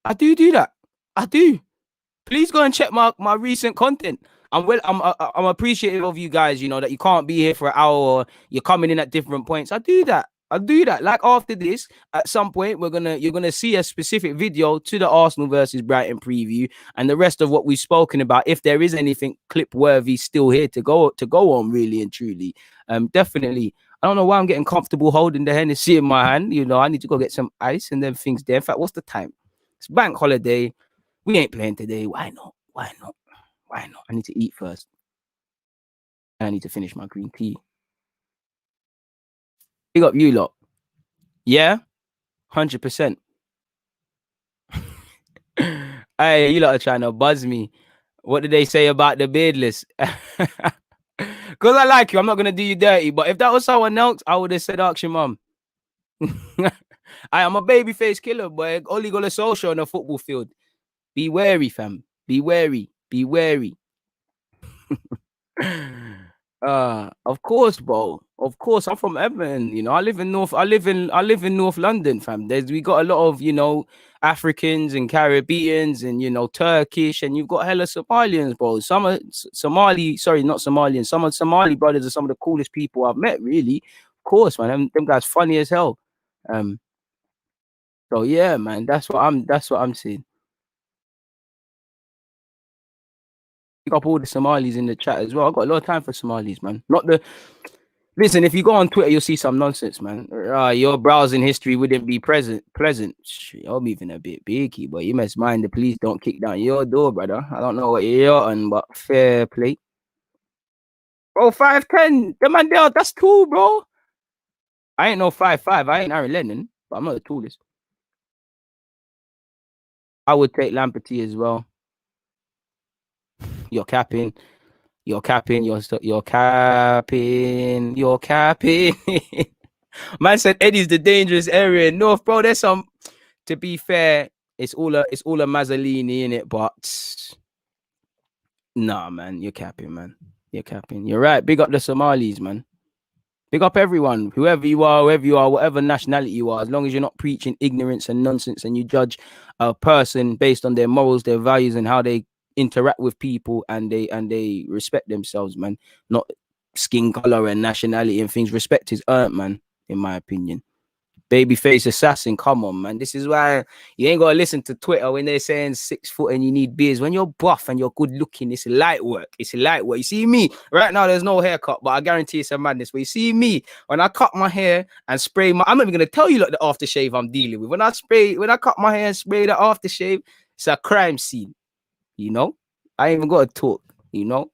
I do that. I do. Please go and check my recent content. I'm appreciative of you guys, that you can't be here for an hour or you're coming in at different points. I do that. Like after this, at some point, you're gonna see a specific video to the Arsenal versus Brighton preview and the rest of what we've spoken about. If there is anything clip worthy still here to go on, really and truly, definitely. I don't know why I'm getting comfortable holding the Hennessy in my hand. I need to go get some ice and then things there. In fact, what's the time? It's bank holiday. We ain't playing today. Why not? Why not? Why not? I need to eat first. And I need to finish my green tea. Big up you lot. Yeah? 100%. Hey, you lot are trying to buzz me. What did they say about the beardless? Because I like you. I'm not going to do you dirty. But if that was someone else, I would have said, ask your mum. I am a babyface killer, boy. Only got a social on a football field. Be wary, fam. Be wary. Be wary. Of course, bro. Of course, I'm from Everton. I live in North London, fam. We got a lot of Africans and Caribbeans and Turkish, and you've got hella Somalians, bro. Some are Somali, sorry, not Somalians. Some of Somali brothers are some of the coolest people I've met, really. Of course, man. Them guys funny as hell. So yeah, man. That's what I'm seeing. Pick up all the Somalis in the chat as well. I got a lot of time for Somalis, man. Listen, if you go on Twitter, you'll see some nonsense, man. Your browsing history wouldn't be pleasant. You're moving a bit biggie, but you must mind the police don't kick down your door, brother. I don't know what you're on, but fair play. Bro, 5'10". The man there, that's tall, bro. I ain't no 5'5". I ain't Aaron Lennon, but I'm not the tallest. I would take Lamptey as well. You're capping. You're capping. Man said Eddie's the dangerous area in North, bro. There's some. To be fair, it's all a Mazzolini in it, but nah, man, you're capping, man. You're capping. You're right. Big up the Somalis, man. Big up everyone, whoever you are, whatever nationality you are, as long as you're not preaching ignorance and nonsense and you judge a person based on their morals, their values, and how they interact with people and they respect themselves, man. Not skin color and nationality and things. Respect is earned, man, in my opinion. Babyface assassin, come on, man. This is why you ain't gotta listen to Twitter when they're saying 6 foot and you need beers. When you're buff and you're good looking, it's light work. It's light work. You see me right now, there's no haircut, but I guarantee it's a madness. But you see me when I cut my hair and spray I'm not even gonna tell you like the aftershave I'm dealing with. When I cut my hair and spray the aftershave, it's a crime scene. I ain't even gotta talk. Yeah.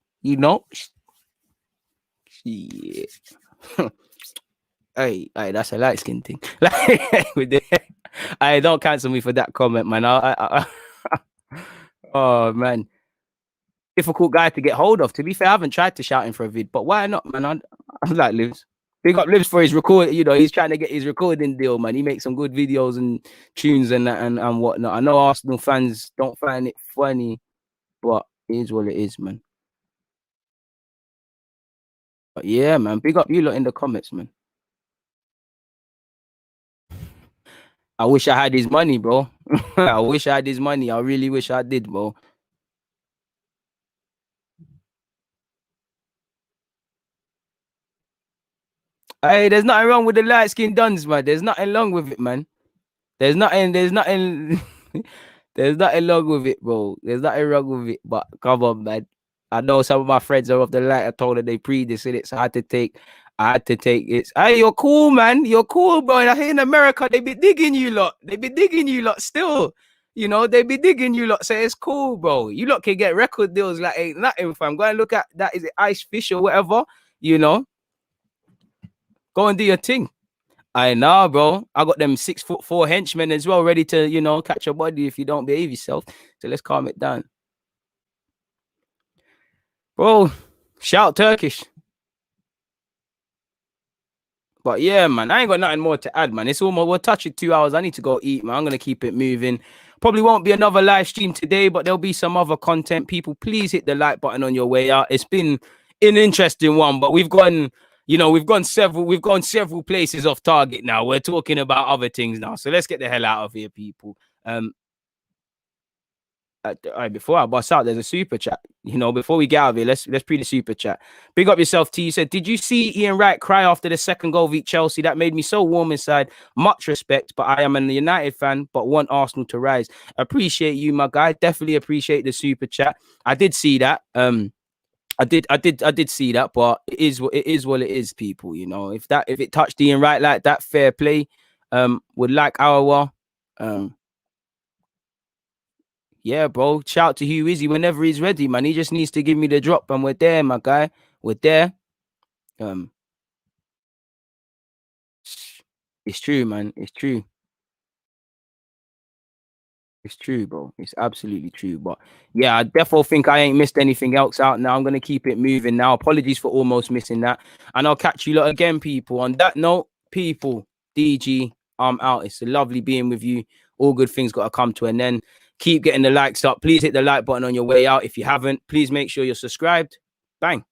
Hey, that's a light skin thing. I don't cancel me for that comment, man. Oh man, difficult guy to get hold of. To be fair, I haven't tried to shout him for a vid, but why not, man? I like Lives. Big up Lives for his record. He's trying to get his recording deal, man. He makes some good videos and tunes and whatnot. I know Arsenal fans don't find it funny, but it is what it is, man. But yeah, man. Big up you lot in the comments, man. I wish I had his money, bro. I wish I had his money. I really wish I did, bro. Hey, there's nothing wrong with the light skin duns, man. There's nothing wrong with it, man. There's nothing, there's nothing wrong with it, bro. There's nothing wrong with it. But come on, man. I know some of my friends are of the light. I told them they pre this in it, so I had to take it. Hey, you're cool, man. You're cool, bro. And I hear in America, they be digging you lot. They be digging you lot still. You know, they be digging you lot. So it's cool, bro. You lot can get record deals like ain't nothing, fam. Go and look at that. Is it Ice Fish or whatever? You know, go and do your thing. I know, bro. I got them 6'4" henchmen as well, ready to, you know, catch your body if you don't behave yourself. So let's calm it down. Bro, shout Turkish. But yeah, man, I ain't got nothing more to add, man. It's almost, we're touching 2 hours. I need to go eat, man. I'm going to keep it moving. Probably won't be another live stream today, but there'll be some other content. People, please hit the like button on your way out. It's been an interesting one, but we've gone, you know, we've gone several places off target now. We're talking about other things now. So let's get the hell out of here, people. Before I bust out, there's a super chat. You know, before we get out of here, let's pre the super chat. Big up yourself, T. You said, did you see Ian Wright cry after the second goal beat Chelsea? That made me so warm inside. Much respect, but I am a United fan, but want Arsenal to rise. Appreciate you, my guy. Definitely appreciate the super chat. I did see that. I did see that, but it is what it is, people. You know, if it touched Ian Wright like that, fair play. Would like our yeah, bro. Shout to Hugh Izzy whenever he's ready, man. He just needs to give me the drop, and we're there, my guy. We're there. It's true, man. It's true. It's true, bro. It's absolutely true. But yeah, I definitely think I ain't missed anything else out now. I'm gonna keep it moving now. Apologies for almost missing that. And I'll catch you lot again, people. On that note, people, DG, I'm out. It's a lovely being with you. All good things gotta come to an end. Keep getting the likes up. Please hit the like button on your way out. If you haven't, please make sure you're subscribed. Bang.